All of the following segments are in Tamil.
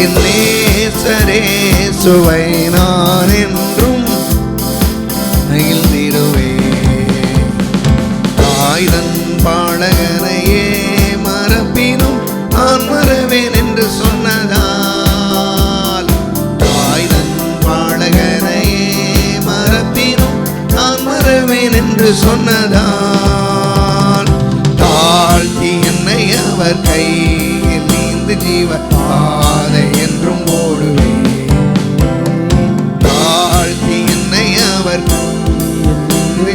என் நேசரே சுவை நான் என்றும் மகிழ்ந்திடுவே. தாய்தன் பாடகனையே மறப்பினும் நான் மறவேன் என்று சொன்னதால், தாய்தன் பாடகனையே மறப்பினும் நான் மறவேன் என்று சொன்னதால், தாழ்த்தி என்னை அவர் கையில் நீந்து ஜீவ பாதை என்றும் ஓடுவேன். தாழ்த்தி என்னை அவர்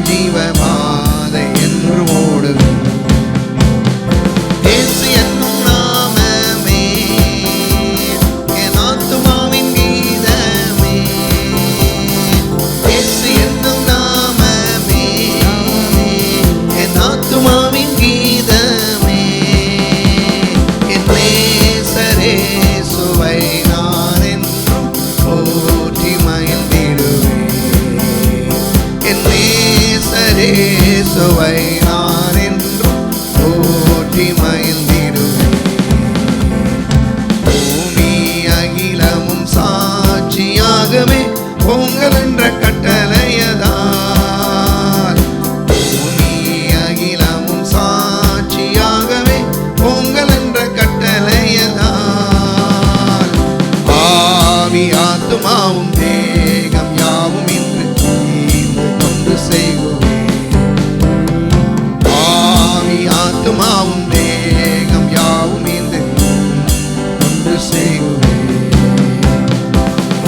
ஜீவ பாதை என்று ஓடுவேன். இயேசு என்னும் நாமமே என் ஆத்துமாவின் கீதமே. இயேசு என்னும் நாமமே என் ஆத்துமாவின் கீதமே. என் நேசரே சுவை நான் என்றும் போற்றி மகிழ்ந்திடுவேன். என் நேசரே சுவை நான் என்றும் போற்றி மகிழ்ந்திடுவேன். பூமி அகிலமும் சாட்சியாகவே பொங்கல் என்ற கட்டளையதால், பூமி அகிலமும் சாட்சியாகவே பொங்கல் என்ற கட்டளையதால், ஆவி ஆத்துமாவும் தேகம் யாவும் இன்று தீர்ந்து கொண்டு செய்குவேன். ஆவி ஆத்துமாவும் தேகம் யாவும் இன்று கொண்டு செய்குவேன்.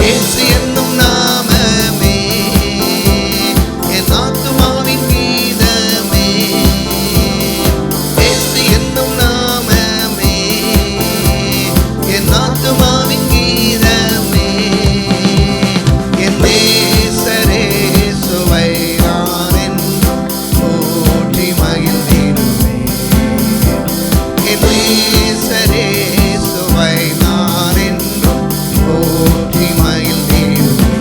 இயேசு என்னும் நாமமே என் ஆத்துமாவின் கீதமே. இயேசு என்னும் நாமமே என் ஆத்துமாவின் கீதமே. என் நேசரே சுவை நான் என்றும் போற்றி மகிழ்ந்திடுவேன். என் நேசரே சுவை நான் என்றும் போற்றி மகிழ்ந்திடுவேன்.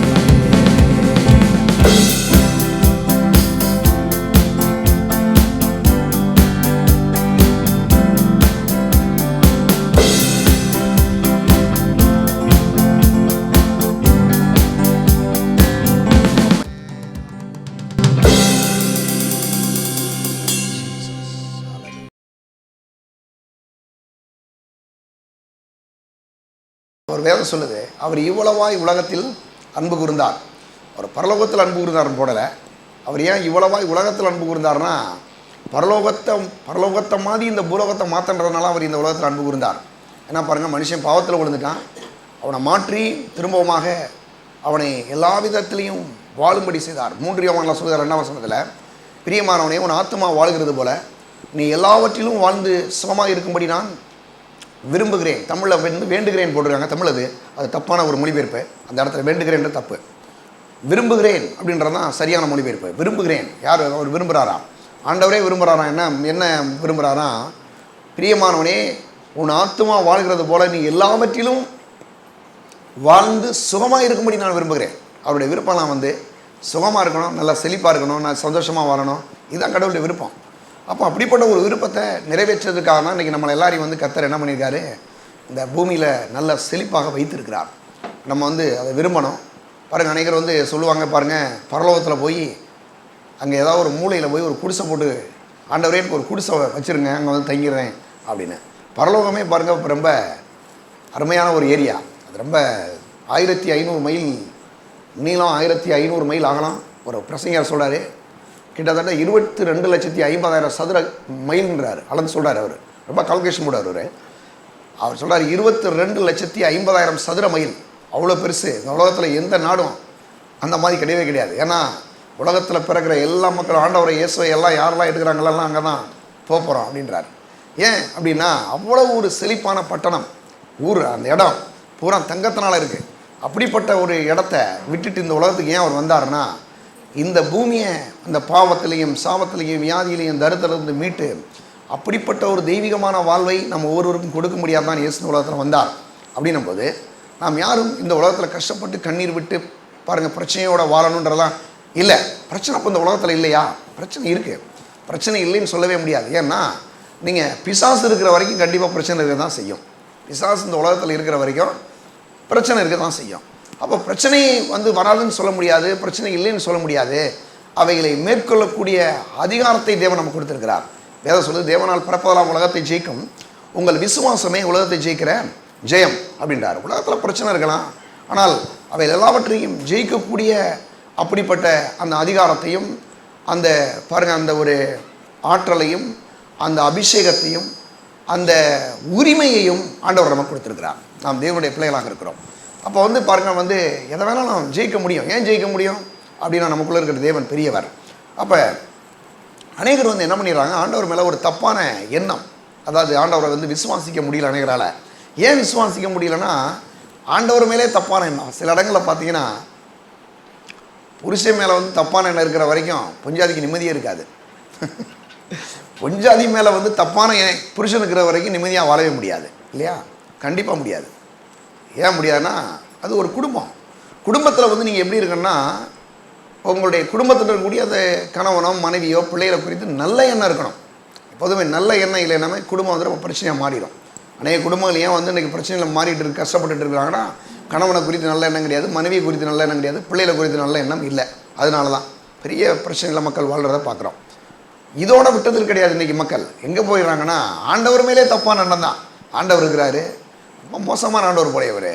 ஒரு வேதம் சொல்லுது, அவர் இவ்வளவாய் உலகத்தில் அன்பு கூர்ந்தார். அவர் பரலோகத்தில் அன்பு கூர்ந்தார் போடலை. அவர் ஏன் இவ்வளவாய் உலகத்தில் அன்பு கூர்ந்தார்னா, பரலோகத்தை மாதிரி இந்த பூலோகத்தை மாற்றன்றதுனால அவர் இந்த உலகத்தில் அன்பு கூர்ந்தார். ஏன்னா பாருங்கள், மனுஷன் பாவத்தில் விழுந்துட்டான். அவனை மாற்றி திரும்பவுமாக அவனை எல்லா விதத்திலையும் வாழும்படி செய்தார். 3 யோவான்ல சொல்லுகிறார் 2ஆம் வசனத்தில், பிரியமானவனே உன் ஆத்துமா வாழ்கிறது போல நீ எல்லாவற்றிலும் வாழ்ந்து சுகமாக இருக்கும்படி நான் விரும்புகிறேன். தமிழில் வேண்டுகிறேன் போட்டிருக்காங்க. தமிழ் அது தப்பான ஒரு மொழிபெயர்ப்பு. அந்த இடத்துல வேண்டுகிறேன் தப்பு. விரும்புகிறேன் அப்படின்றது தான் சரியான மொழிபெயர்ப்பு. விரும்புகிறேன் யார்? அவர் விரும்புகிறாரா? ஆண்டவரே விரும்புகிறாரா? என்ன விரும்புகிறாரா? பிரியமானவனே உன் ஆத்துமா வாழ்கிறது போல நீ எல்லாவற்றிலும் வாழ்ந்து சுகமாக இருக்கும்படி நான் விரும்புகிறேன். அவருடைய விருப்பம்லாம் சுகமாக இருக்கணும், நல்லா செழிப்பாக இருக்கணும், நான் சந்தோஷமாக வாழணும். இதுதான் கடவுளுடைய விருப்பம். அப்போ அப்படிப்பட்ட ஒரு விருப்பத்தை நிறைவேற்றுறதுக்காக தான் இன்றைக்கி நம்மளை எல்லாரையும் கர்த்தர் என்ன பண்ணியிருக்காரு, இந்த பூமியில் நல்ல செழிப்பாக வைத்திருக்கிறார். நம்ம அதை விரும்பணும். பாருங்கள், அனைவரும் சொல்லுவாங்க பாருங்கள், பரலோகத்தில் போய் அங்கே ஏதாவது ஒரு மூலையில் போய் ஒரு குடிசை போட்டு, ஆண்டவரே எனக்கு ஒரு குடிசை வச்சுருங்க, அங்கே தங்கிடுறேன் அப்படின்னு. பரலோகமே பாருங்கள் இப்போ ரொம்ப அருமையான ஒரு ஏரியா. அது ரொம்ப 1500 மைல் நீளம், 1500 மைல் ஆகலாம். ஒரு பிரசங்கர் சொல்கிறார், கிட்டத்தட்ட 22,50,000 சதுர மைல்ன்றார், அளந்து சொல்கிறார். அவர் ரொம்ப கால்குலேஷன் போடுறார். அவர் சொல்கிறார் 22,50,000 சதுர மைல். அவ்வளோ பெருசு. இந்த உலகத்தில் எந்த நாடும் அந்த மாதிரி கிடையவே கிடையாது. ஏன்னா உலகத்தில் பிறக்கிற எல்லா மக்களும் ஆண்டவரை இயேசுவை எல்லாம் யாரெல்லாம் எடுக்கிறாங்களெல்லாம் அங்கே தான் போகிறோம் அப்படின்றார். ஏன் அப்படின்னா அவ்வளோ ஒரு செழிப்பான பட்டணம், ஊர், அந்த இடம் பூரா தங்கத்தினால இருக்குது. அப்படிப்பட்ட ஒரு இடத்த விட்டுட்டு இந்த உலகத்துக்கு ஏன் அவர் வந்தார்னா, இந்த பூமியை அந்த பாவத்திலையும் சாபத்திலையும் வியாதியிலையும் தரித்திரத்திலிருந்து மீட்டு அப்படிப்பட்ட ஒரு தெய்வீகமான வாழ்வை நம்ம ஒவ்வொருவருக்கும் கொடுக்க முடியாதான் இயேசு உலகத்தில் வந்தார். அப்படின்னும் போது நாம் யாரும் இந்த உலகத்தில் கஷ்டப்பட்டு கண்ணீர் விட்டு பாருங்கள் பிரச்சனையோட வாழணுன்றலாம் இல்லை. பிரச்சனை இப்போ இந்த உலகத்தில் இல்லையா? பிரச்சனை இருக்குது. பிரச்சனை இல்லைன்னு சொல்லவே முடியாது. ஏன்னா நீங்கள் பிசாசு இருக்கிற வரைக்கும் கண்டிப்பாக பிரச்சனை இருக்க தான் செய்யும். பிசாசு இந்த உலகத்தில் இருக்கிற வரைக்கும் பிரச்சனை இருக்க தான் செய்யும். அப்போ பிரச்சனை வந்து வராதுன்னு சொல்ல முடியாது, பிரச்சனை இல்லைன்னு சொல்ல முடியாது. அவைகளை மேற்கொள்ளக்கூடிய அதிகாரத்தை தேவன் நமக்கு கொடுத்திருக்கிறார். வேதம் சொல்லுது, தேவனால் பிறப்பதெல்லாம் உலகத்தை ஜெயிக்கும், உங்கள் விசுவாசமே உலகத்தை ஜெயிக்கிற ஜெயம் அப்படின்றார். உலகத்தில் பிரச்சனை இருக்கலாம், ஆனால் அவை எல்லாவற்றையும் ஜெயிக்கக்கூடிய அப்படிப்பட்ட அந்த அதிகாரத்தையும் அந்த பாருங்கள் அந்த ஒரு ஆற்றலையும் அந்த அபிஷேகத்தையும் அந்த உரிமையையும் ஆண்டவர் நமக்கு கொடுத்துருக்கிறார். நாம் தேவனுடைய பிள்ளைகளாக இருக்கிறோம். அப்போ வந்து பாருங்கள் வந்து எதை வேணாலும் ஜெயிக்க முடியும். ஏன் ஜெயிக்க முடியும் அப்படின்னா நமக்குள்ளே இருக்கிற தேவன் பெரியவர். அப்போ அநேகர் வந்து என்ன பண்ணிடுறாங்க, ஆண்டவர் மேலே ஒரு தப்பான எண்ணம், அதாவது ஆண்டவரை வந்து விசுவாசிக்க முடியல அநேகரால். ஏன் விசுவாசிக்க முடியலன்னா ஆண்டவர் மேலே தப்பான எண்ணம். சில இடங்களில் பார்த்தீங்கன்னா புருஷன் மேலே வந்து தப்பான எண்ணம் இருக்கிற வரைக்கும் பொஞ்சாதிக்கு நிம்மதியே இருக்காது. பொஞ்சாதி மேலே வந்து தப்பான புருஷன் இருக்கிற வரைக்கும் நிம்மதியாக வாழவே முடியாது இல்லையா? கண்டிப்பாக முடியாது. ஏன் முடியாதுன்னா அது ஒரு குடும்பம். குடும்பத்தில் வந்து நீங்கள் எப்படி இருக்குன்னா உங்களுடைய குடும்பத்தில் இருக்கக்கூடிய அந்த கணவனோ மனைவியோ பிள்ளைகளை குறித்து நல்ல எண்ணம் இருக்கணும். எப்போதுமே நல்ல எண்ணம் இல்லைன்னா குடும்பம் வந்து ரொம்ப பிரச்சனையாக மாறிடும். அநேக குடும்பங்கள் ஏன் வந்து இன்றைக்கி பிரச்சனையில் மாறிட்டு இருக்கு, கஷ்டப்பட்டுட்டு இருக்கிறாங்கன்னா கணவனை குறித்து நல்ல எண்ணம் கிடையாது, மனைவியை குறித்து நல்ல எண்ணம் கிடையாது, பிள்ளைகளை குறித்து நல்ல எண்ணம் இல்லை. அதனால தான் பெரிய பிரச்சனையில் மக்கள் வாழ்கிறத பார்க்குறோம். இதோட விட்டது கிடையாது. இன்றைக்கி மக்கள் எங்கே போயிடுறாங்கன்னா ஆண்டவர் மேலே தப்பான எண்ணம் தான். ஆண்டவர் இருக்கிறாரு, ரொம்ப மோசமான ஆண்டவர் போலையவர்,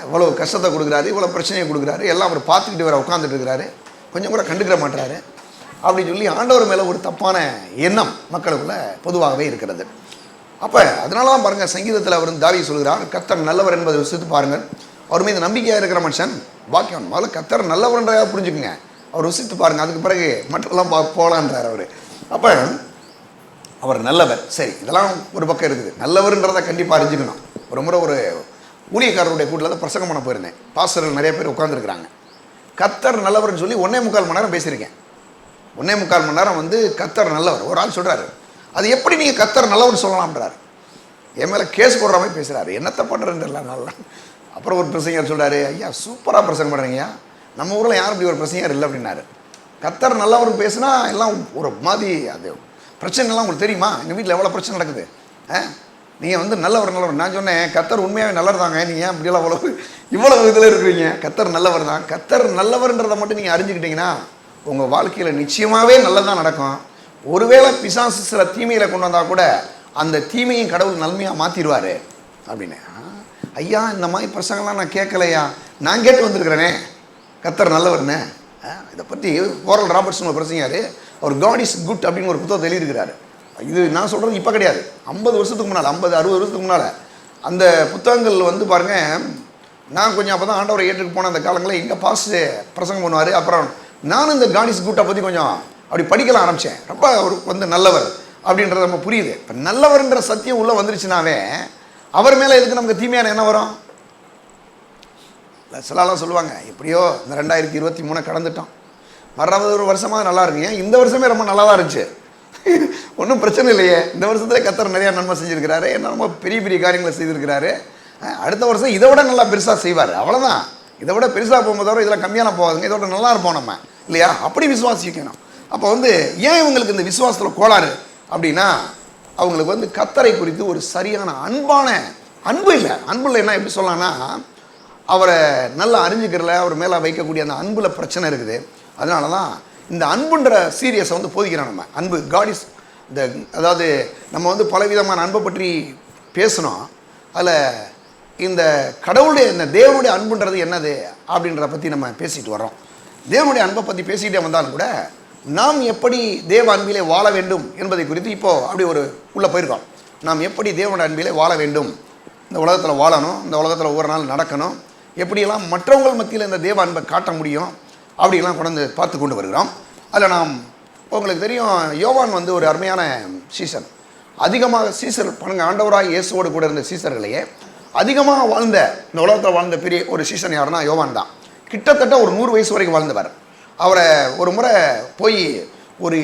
இவ்வளோ கஷ்டத்தை கொடுக்குறாரு, இவ்வளோ பிரச்சனையை கொடுக்குறாரு, எல்லாம் அவர் பார்த்துக்கிட்டு வர உட்காந்துட்டு இருக்கிறாரு, கொஞ்சம் கூட கண்டுக்கிற மாட்டாரு அப்படின்னு சொல்லி ஆண்டவர் மேலே ஒரு தப்பான எண்ணம் மக்களுக்குள்ள பொதுவாகவே இருக்கிறது. அப்போ அதனால தான் பாருங்கள், சங்கீதத்தில் அவர் தாவீது சொல்கிறார், கர்த்தர் நல்லவர் என்பதை ருசித்து பாருங்கள், அவர் மீது நம்பிக்கையாக இருக்கிற மனுஷன் பாக்கியவான். முதல்ல கர்த்தர் நல்லவர்ன்றதாக புரிஞ்சுக்குங்க, அவர் ருசித்து பாருங்கள், அதுக்கு பிறகு மற்றெல்லாம் போகலான்றார் அவர். அப்போ அவர் நல்லவர். சரி, இதெல்லாம் ஒரு பக்கம் இருக்குது. நல்லவர்ன்றதை கண்டிப்பாக அறிஞ்சுக்கணும். ஒரு முறை ஒரு ஊழியக்காரருடைய கூட்டில் தான் பிரசங்கம் பண்ண போயிருந்தேன். பாஸ்டர்கள் நிறைய பேர் உட்காந்துருக்குறாங்க. கர்த்தர் நல்லவர்னு சொல்லி 1.25 மணி நேரம் பேசியிருக்கேன். 1.25 மணி நேரம் வந்து கர்த்தர் நல்லவர். ஒரு ஆள் சொல்கிறாரு, அது எப்படி நீங்கள் கர்த்தர் நல்லவர்னு சொல்லலாம்ன்றார். என் மேலே கேஸ் போடுற மாதிரி பேசுகிறாரு, என்னத்தை பண்ணுறேன்னு தெரியல நல்லா. அப்புறம் ஒரு பிரசங்கர் சொல்கிறாரு, ஐயா சூப்பராக பிரசங்கம் பண்ணுறீங்கய்யா, நம்ம ஊரில் யாரும் இப்படி ஒரு பிரசங்கர் இல்லை அப்படின்னாரு. கர்த்தர் நல்லவர்னு பேசுனா எல்லாம் ஒரு மாதிரி அது பிரச்சனைலாம் உங்களுக்கு தெரியுமா? எங்கள் வீட்டில் எவ்வளோ பிரச்சனை நடக்குது, நீங்கள் வந்து நல்லவர். நான் சொன்னேன், கர்த்தர் உண்மையாகவே நல்லவர் தாங்க, நீங்கள் ஏன் இப்படியெல்லாம் இவ்வளோ இதில் இருக்கிறீங்க? கர்த்தர் நல்லவர் தான். கர்த்தர் நல்லவர்ன்றதை மட்டும் நீங்கள் அறிஞ்சுக்கிட்டீங்கன்னா உங்கள் வாழ்க்கையில் நிச்சயமாகவே நல்லதான் நடக்கும். ஒருவேளை பிசாசு சில தீமையில் கொண்டு வந்தால் கூட அந்த தீமையும் கடவுள் நன்மையாக மாற்றிடுவார் அப்படின்னு. ஐயா இந்த மாதிரி பிரசங்கெல்லாம் நான் கேட்கலையா, நான் கேட்டு வந்திருக்கிறேனே கர்த்தர் நல்லவர்னே. இதை பற்றி ஓரல் ராபர்ட்ஸ் ஒரு பிரசங்கார், அவர் காட் இஸ் குட் அப்படின்னு ஒரு புத்தகத்தை எழுதியிருக்கிறாரு. இது நான் சொல்கிறது இப்போ கிடையாது, 50 வருஷத்துக்கு முன்னால், 50-60 வருஷத்துக்கு முன்னால் அந்த புத்தகங்கள் வந்து பாருங்கள். நான் கொஞ்சம் அப்போ தான் ஆண்டவரை ஏற்றுக்கு போன அந்த காலங்களில் எங்கள் பாஸ்ட் பிரசங்கம் பண்ணுவார். அப்புறம் நானும் இந்த காட் இஸ் குட்டை பற்றி கொஞ்சம் அப்படி படிக்கலாம் ஆரம்பித்தேன். ரொம்ப அவர் வந்து நல்லவர் அப்படின்றது நம்ம புரியுது. இப்போ நல்லவர்ன்ற சத்தியம் உள்ளே வந்துருச்சுனாவே அவர் மேலே எதுக்கு நமக்கு தீமையான என்ன வரும்? சிலாலாம் சொல்லுவாங்க, எப்படியோ இந்த 2023 கடந்துட்டோம், வர்றது ஒரு வருஷமாக நல்லா இருக்குங்க, இந்த வருஷமே ரொம்ப நல்லா தான் இருந்துச்சு, ஒன்றும் பிரச்சனை இல்லையே, இந்த வருஷத்துல கர்த்தர் நிறையா நன்மை செஞ்சுருக்கிறாரு, என்ன ரொம்ப பெரிய பெரிய காரியங்களை செய்திருக்கிறாரு, அடுத்த வருஷம் இதை விட நல்லா பெருசாக செய்வார், அவ்வளோதான். இதை விட பெருசாக போகும்போது தவிர இதில் கம்மியான போகாதுங்க, இதோட நல்லா இருப்போம் நம்ம இல்லையா? அப்படி விசுவாசிக்கணும். அப்போ வந்து ஏன் இவங்களுக்கு இந்த விசுவாசத்தில் கோளாறு அப்படின்னா, அவங்களுக்கு வந்து கர்த்தரை குறித்து ஒரு சரியான அன்பு இல்லை. அன்பு இல்லைன்னா எப்படி சொல்லலாம்னா, அவரை நல்லா அறிஞ்சிக்கிறல, அவர் மேலே வைக்கக்கூடிய அந்த அன்பில் பிரச்சனை இருக்குது. அதனால தான் இந்த அன்புன்ற சீரியஸை வந்து போதிக்கிறோம் நம்ம. அன்பு காட் இஸ் த, அதாவது நம்ம வந்து பலவிதமான அன்பை பற்றி பேசணும். அதில் இந்த கடவுளுடைய இந்த தேவனுடைய அன்புன்றது என்னது அப்படின்றத பற்றி நம்ம பேசிட்டு வரோம். தேவனுடைய அன்பை பற்றி பேசிக்கிட்டே வந்தாலும் கூட நாம் எப்படி தேவ அன்பிலே வாழ வேண்டும் என்பதை குறித்து இப்போது அப்படி ஒரு உள்ளே போயிருக்கோம். நாம் எப்படி தேவனுடைய அன்பிலே வாழ வேண்டும், இந்த உலகத்தில் வாழணும், இந்த உலகத்தில் ஒவ்வொரு நாள் நடக்கணும், எப்படியெல்லாம் மற்றவங்கள் மத்தியில் இந்த தேவ அன்பை காட்ட முடியும் அப்படிலாம் கொண்டு பார்த்து கொண்டு வருகிறோம். அதில் நாம் உங்களுக்கு தெரியும், யோவான் வந்து ஒரு அருமையான சீசன். அதிகமாக சீசர் பண்ணுங்க, ஆண்டவராக இயேசுவோடு கூட இருந்த சீசர்களையே அதிகமாக வாழ்ந்த, இந்த உலகத்தில் வாழ்ந்த பெரிய ஒரு சீசன் யாருன்னா யோவான் தான். கிட்டத்தட்ட ஒரு 100 வயசு வரைக்கும் வாழ்ந்தவர். அவரை ஒரு முறை போய் ஒரு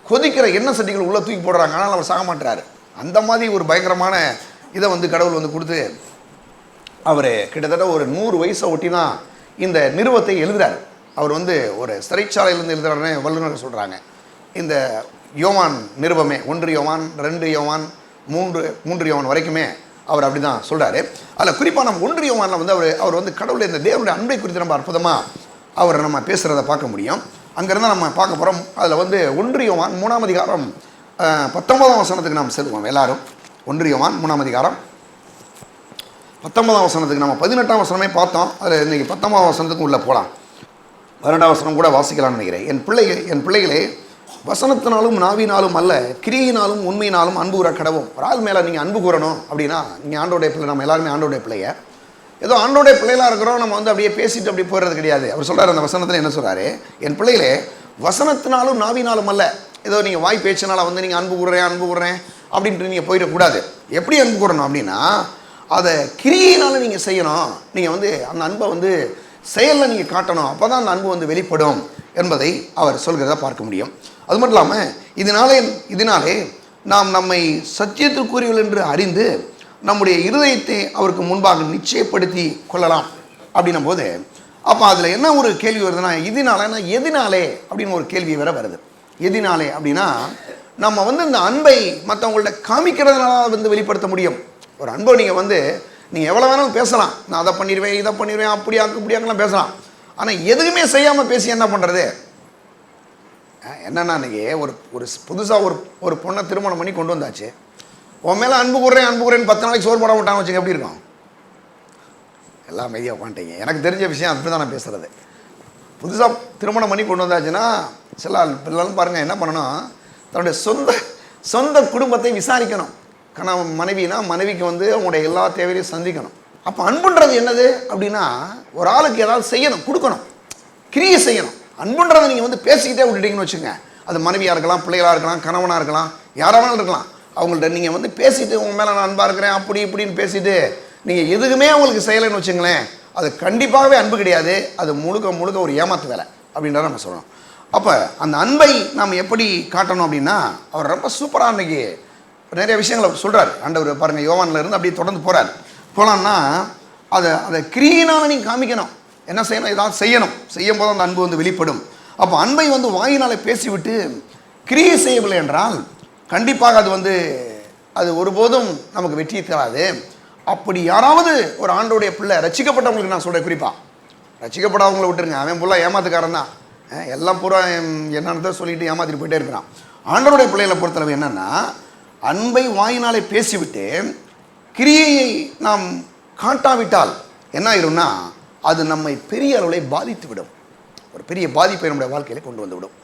கொதிக்கிற எண்ணெய் சட்டிகள் உள்ளே தூக்கி போடுறாங்க, ஆனால் அவர் சாக மாட்டுறாரு. அந்த மாதிரி ஒரு பயங்கரமான இதை வந்து கடவுள் வந்து கொடுத்து அவர் கிட்டத்தட்ட ஒரு 100 வயசை ஒட்டி தான் இந்த நிறுவத்தை எழுதுகிறார். அவர் வந்து ஒரு சிறைச்சாலையிலேருந்து எழுதுகிறாருன்னு வல்லுநர்கள் சொல்கிறாங்க. இந்த யோவான் நிருபமே 1 யோவான் 2 யோவான் 3 யோவான் வரைக்குமே அவர் அப்படி தான் சொல்கிறாரு. அதில் குறிப்பாக நம்ம 1 யோவானில் வந்து அவர் வந்து கடவுளை இந்த தேவனுடைய அன்பை குறித்து நம்ம அற்புதமாக அவர் நம்ம பேசுகிறத பார்க்க முடியும். அங்கேருந்து நம்ம பார்க்க போகிறோம். அதில் வந்து 1 யோவான் 3ஆம் அதிகாரம் 19ஆம் வசனத்துக்கு நாம் செல்வோம் எல்லாரும். 1 யோவான் 3ஆம் அதிகாரம் 19ஆம் வசனத்துக்கு நம்ம 18ஆம் வசனமே பார்த்தோம். அதில் இன்றைக்கி 19ஆம் வசனத்துக்கு உள்ளே போகலாம். 12ஆம் வசனம் கூட வாசிக்கலாம்னு நினைக்கிறேன். என் பிள்ளைகளே வசனத்தினாலும் நாவினாலும் அல்ல, கிரியினாலும் உண்மையினாலும் அன்பு கூற கடவும். ஒரு ஆள் மேலே நீங்கள் அன்பு கூறணும் அப்படின்னா, நீங்கள் ஆண்டோடைய பிள்ளை, நம்ம எல்லாருமே ஆண்டோடைய பிள்ளைய, ஏதோ ஆண்டோடைய பிள்ளைகளாக இருக்கிறோம், நம்ம வந்து அப்படியே பேசிட்டு அப்படி போயிடுறது கிடையாது. அவர் சொல்கிறார் அந்த வசனத்தில் என்ன சொல்கிறாரு, என் பிள்ளைகளே வசனத்தினாலும் நாவினாலும் அல்ல, ஏதோ நீங்கள் வாய் பேச்சினால வந்து நீங்கள் அன்பு கூறுறேன் அப்படின்ட்டு நீங்கள் போயிடக்கூடாது. எப்படி அன்பு கூறணும் அப்படின்னா, அதை கிரியினாலும் நீங்கள் செய்யணும். நீங்கள் வந்து அந்த அன்பை வந்து செயலில் நீங்கள் காட்டணும். அப்போ தான் அந்த அன்பு வந்து வெளிப்படும் என்பதை அவர் சொல்கிறத பார்க்க முடியும். அது மட்டும் இல்லாமல் இதனாலே நாம் நம்மை சத்தியத்திற்குரியவர்கள் என்று அறிந்து நம்முடைய இருதயத்தை அவருக்கு முன்பாக நிச்சயப்படுத்தி கொள்ளலாம் அப்படின்னும் போது, அப்போ அதில் என்ன ஒரு கேள்வி வருதுன்னா, எதினாலே அப்படின்னு ஒரு கேள்வி வேற வருது. எதினாலே அப்படின்னா, நம்ம வந்து இந்த அன்பை மற்றவங்கள்ட்ட காமிக்கிறதுனால வந்து வெளிப்படுத்த முடியும். ஒரு அன்பை நீங்கள் எவ்வளோ வேணாலும் பேசலாம், நான் அதை பண்ணிடுவேன் இதை பண்ணிடுவேன் அப்படியாங்கலாம் பேசலாம். ஆனால் எதுவுமே செய்யாமல் பேசி என்ன பண்ணுறது? என்னன்னா, அன்றைக்கி ஒரு புதுசாக ஒரு பொண்ணை திருமணம் பண்ணி கொண்டு வந்தாச்சு. உன் மேலே அன்பு கூறேன்னு 10 நாளைக்கு சோறு போட விட்டாங்க வச்சுங்க, எப்படி இருக்கும்? எல்லாம் அமைதியாக உட்காந்துட்டீங்க. எனக்கு தெரிஞ்ச விஷயம் அப்படி தான் நான் பேசுகிறது. புதுசாக திருமணம் பண்ணி கொண்டு வந்தாச்சுன்னா சில பிள்ளைகளும் பாருங்கள் என்ன பண்ணணும், தன்னுடைய சொந்த குடும்பத்தை விசாரிக்கணும். மனைவினா மனைவிக்கு வந்து அவங்களுடைய எல்லா தேவையையும் சந்திக்கணும். அப்போ அன்புன்றது என்னது அப்படின்னா, ஒரு ஆளுக்கு ஏதாவது செய்யணும், கொடுக்கணும், கிரியை செய்யணும். அன்புன்றதை நீங்கள் வந்து பேசிக்கிட்டே விட்டுட்டீங்கன்னு வச்சுங்க, அது மனைவியாக இருக்கலாம், பிள்ளைகளாக இருக்கலாம், கணவனாக இருக்கலாம், யாராவது இருக்கலாம். அவங்கள்ட்ட நீங்கள் வந்து பேசிட்டு உங்கள் மேலே நான் அன்பாக இருக்கிறேன் அப்படி இப்படின்னு பேசிட்டு நீங்கள் எதுக்குமே அவங்களுக்கு செய்யலைன்னு வச்சுங்களேன், அது கண்டிப்பாகவே அன்பு கிடையாது. அது முழுக்க ஒரு ஏமாத்து வேலை அப்படின்றத நம்ம சொல்லணும். அப்போ அந்த அன்பை நாம் எப்படி காட்டணும் அப்படின்னா, அவர் ரொம்ப சூப்பராக அன்றைக்கி நிறைய விஷயங்களை சொல்கிறார் ஆண்டவர். பாருங்கள், யோவானில் இருந்து அப்படியே தொடர்ந்து போகலான்னா, அதை கிரியினால் நீங்கள் காமிக்கணும். என்ன செய்யணும்? ஏதாவது செய்யும் போது அந்த அன்பு வந்து வெளிப்படும். அப்போ அன்பை வந்து வாயினாலே பேசிவிட்டு கிரியை செய்யவில்லை என்றால் கண்டிப்பாக அது ஒருபோதும் நமக்கு வெற்றியை தராது. அப்படி யாராவது ஒரு ஆண்டோடைய பிள்ளை, ரட்சிக்கப்பட்டவங்களுக்கு நான் சொல்கிறேன், குறிப்பாக ரட்சிக்கப்படாதவங்களை விட்டுருங்க, அவன் ஃபுல்லாக ஏமாத்துக்காரன் தான், எல்லாம் பூரா என்னன்னு சொல்லிட்டு ஏமாத்திட்டு போயிட்டே இருக்கிறான். ஆண்டோடைய பிள்ளைகளை பொறுத்தளவு என்னென்னா, அன்பை வாயினாலே பேசிவிட்டு கிரியையை நாம் காட்டாவிட்டால் என்ன ஆயிரும்னா, அது நம்மை பெரிய அளவில் பாதித்து விடும். ஒரு பெரிய பாதிப்பை நம்முடைய வாழ்க்கையில் கொண்டு வந்து விடும்.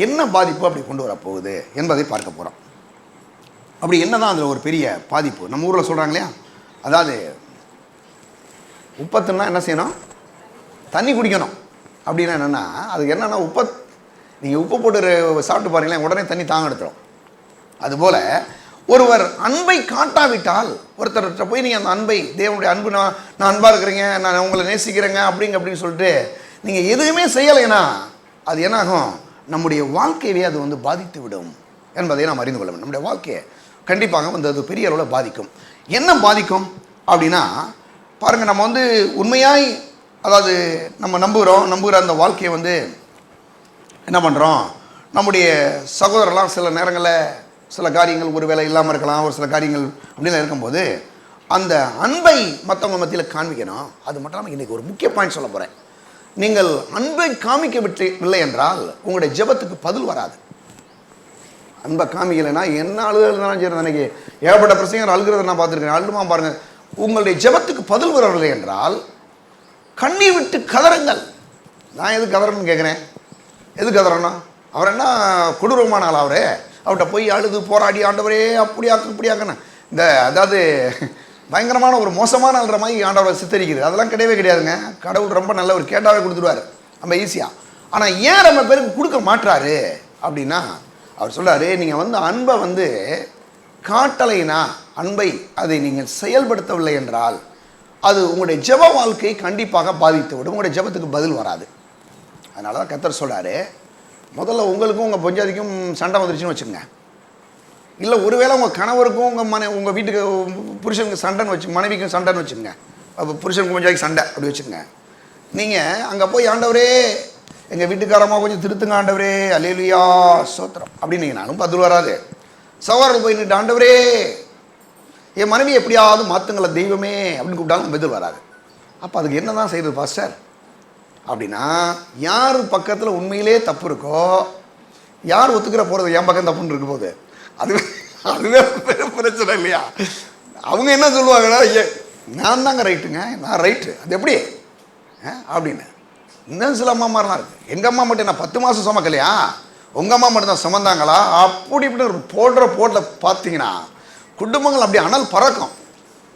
என்ன பாதிப்பு அப்படி கொண்டு வரப்போகுது என்பதை பார்க்க போகிறோம். அப்படி என்னதான் அதில் ஒரு பெரிய பாதிப்பு? நம்ம ஊரில் சொல்கிறாங்க இல்லையா, அதாவது உப்பத்துன்னா என்ன செய்யணும்? தண்ணி குடிக்கணும். அப்படின்னா என்னென்னா, அதுக்கு என்னென்னா, நீங்கள் உப்பு போட்டு சாப்பிட்டு பாருங்களேன், உடனே தண்ணி தாங்க எடுத்துரும். அதுபோல் ஒருவர் அன்பை காட்டாவிட்டால், ஒருத்தர்கிட்ட போய் நீங்கள் அந்த அன்பை, தேவனுடைய அன்பு, நான் அன்பாக இருக்கிறீங்க, நான் உங்களை நேசிக்கிறேங்க அப்படின்னு சொல்லிட்டு நீங்கள் எதுவுமே செய்யலைன்னா அது என்னாகும்? நம்முடைய வாழ்க்கையிலே அது வந்து பாதித்து விடும் என்பதை நாம் அறிந்து கொள்ள வேண்டும். நம்முடைய வாழ்க்கையை கண்டிப்பாக அது பெரிய அளவில் பாதிக்கும். என்ன பாதிக்கும் அப்படின்னா, பாருங்கள், நம்ம வந்து உண்மையாய், அதாவது நம்ம நம்புகிற அந்த வாழ்க்கையை வந்து என்ன பண்ணுறோம், நம்முடைய சகோதரர்லாம் சில நேரங்களில் சில காரியங்கள் ஒரு வேலை இல்லாமல் இருக்கலாம், ஒரு சில காரியங்கள் அப்படிலாம் இருக்கும்போது அந்த அன்பை மற்றவங்க மத்தியில் காண்பிக்கணும். அது மட்டும் இல்லாமல் இன்றைக்கி ஒரு முக்கிய பாயிண்ட் சொல்ல போகிறேன். நீங்கள் அன்பை காமிக்கவில்லை என்றால் உங்களுடைய ஜெபத்துக்கு பதில் வராது. அன்பை காமிக்கலைன்னா என்ன அழுகிறதுனாலும் சரி, அன்றைக்கி ஏகப்பட்ட பிரச்சனைகள் அழுகிறத நான் பார்த்துருக்கேன். அழுமா பாருங்கள், உங்களுடைய ஜெபத்துக்கு பதில் வரவில்லை என்றால் கண்ணீர் விட்டு கதறுங்கள். நான் எது கதறணும்னு கேட்குறேன். எது கதறணும்? அவர் என்ன கொடூரமான ஆள்? அவர்கிட்ட போய் அழுது போராடி, ஆண்டவரே அப்படியாக்கணும், அதாவது பயங்கரமான ஒரு மோசமான அழுற மாதிரி ஆண்டவரை சித்தரிக்குது. அதெல்லாம் கிடையவே கிடையாதுங்க. கடவுள் ரொம்ப நல்லவர், கேட்டாவே கொடுத்துருவார் நம்ம ஈஸியாக. ஆனால் ஏன் நம்ம பேருக்கு கொடுக்க மாட்டுறாரு அப்படின்னா, அவர் சொல்கிறாரு, நீங்கள் வந்து அன்பை வந்து காட்டலைனா, அன்பை அதை நீங்கள் செயல்படுத்தவில்லை என்றால் அது உங்களுடைய ஜெப வாழ்க்கையை கண்டிப்பாக பாதித்து விடும். உங்களுடைய ஜெபத்துக்கு பதில் வராது. அதனால தான் கர்த்தர் சொல்கிறாரு, முதல்ல உங்களுக்கும் உங்கள் பொஞ்சாதிக்கும் சண்டை வந்துருச்சுன்னு வச்சுக்கோங்க, இல்லை ஒருவேளை உங்கள் கணவருக்கும் உங்கள் வீட்டுக்கு புருஷனுக்கு சண்டைன்னு மனைவிக்கும் சண்டைன்னு வச்சுக்கோங்க, அப்போ புருஷனுக்கு பொஞ்சாதிக்கு சண்டை அப்படி வச்சுக்கோங்க. நீங்கள் அங்கே போய், ஆண்டவரே எங்கள் வீட்டுக்காரமாக கொஞ்சம் திருத்துங்க ஆண்டவரே, அல்லேலூயா ஸ்தோத்திரம் அப்படின்னீங்கனாலும் பதில் வராது. சகோதரர்கள் போய் நின்று, ஆண்டவரே என் மனைவி எப்படியாவது மாற்றுங்கள தெய்வமே அப்படின்னு கூப்பிட்டாலும் பதில் வராது. அப்போ அதுக்கு என்ன தான் செய்யுது பாஸ்டர் அப்படின்னா, யார் பக்கத்தில் உண்மையிலே தப்பு இருக்கோ, யார் ஒத்துக்கிற போகிறது என் பக்கம் தப்புன்னு இருக்க போகுது, அதுவே பிரச்சனை இல்லையா? அவங்க என்ன சொல்லுவாங்கன்னா, நான் தாங்க ரைட்டுங்க, நான் ரைட்டு, அது எப்படி அப்படின்னு. இன்னும் சில அம்மா மாதிரிலாம் இருக்குது. எங்கள் அம்மா மட்டும் நான் 10 மாதம் சுமக்கலையா, உங்கள் அம்மா மட்டும் தான் சுமந்தாங்களா, அப்படி இப்படி போடுற போட்டில் பார்த்தீங்கன்னா குடும்பங்கள் அப்படி அனல் பறக்கும்.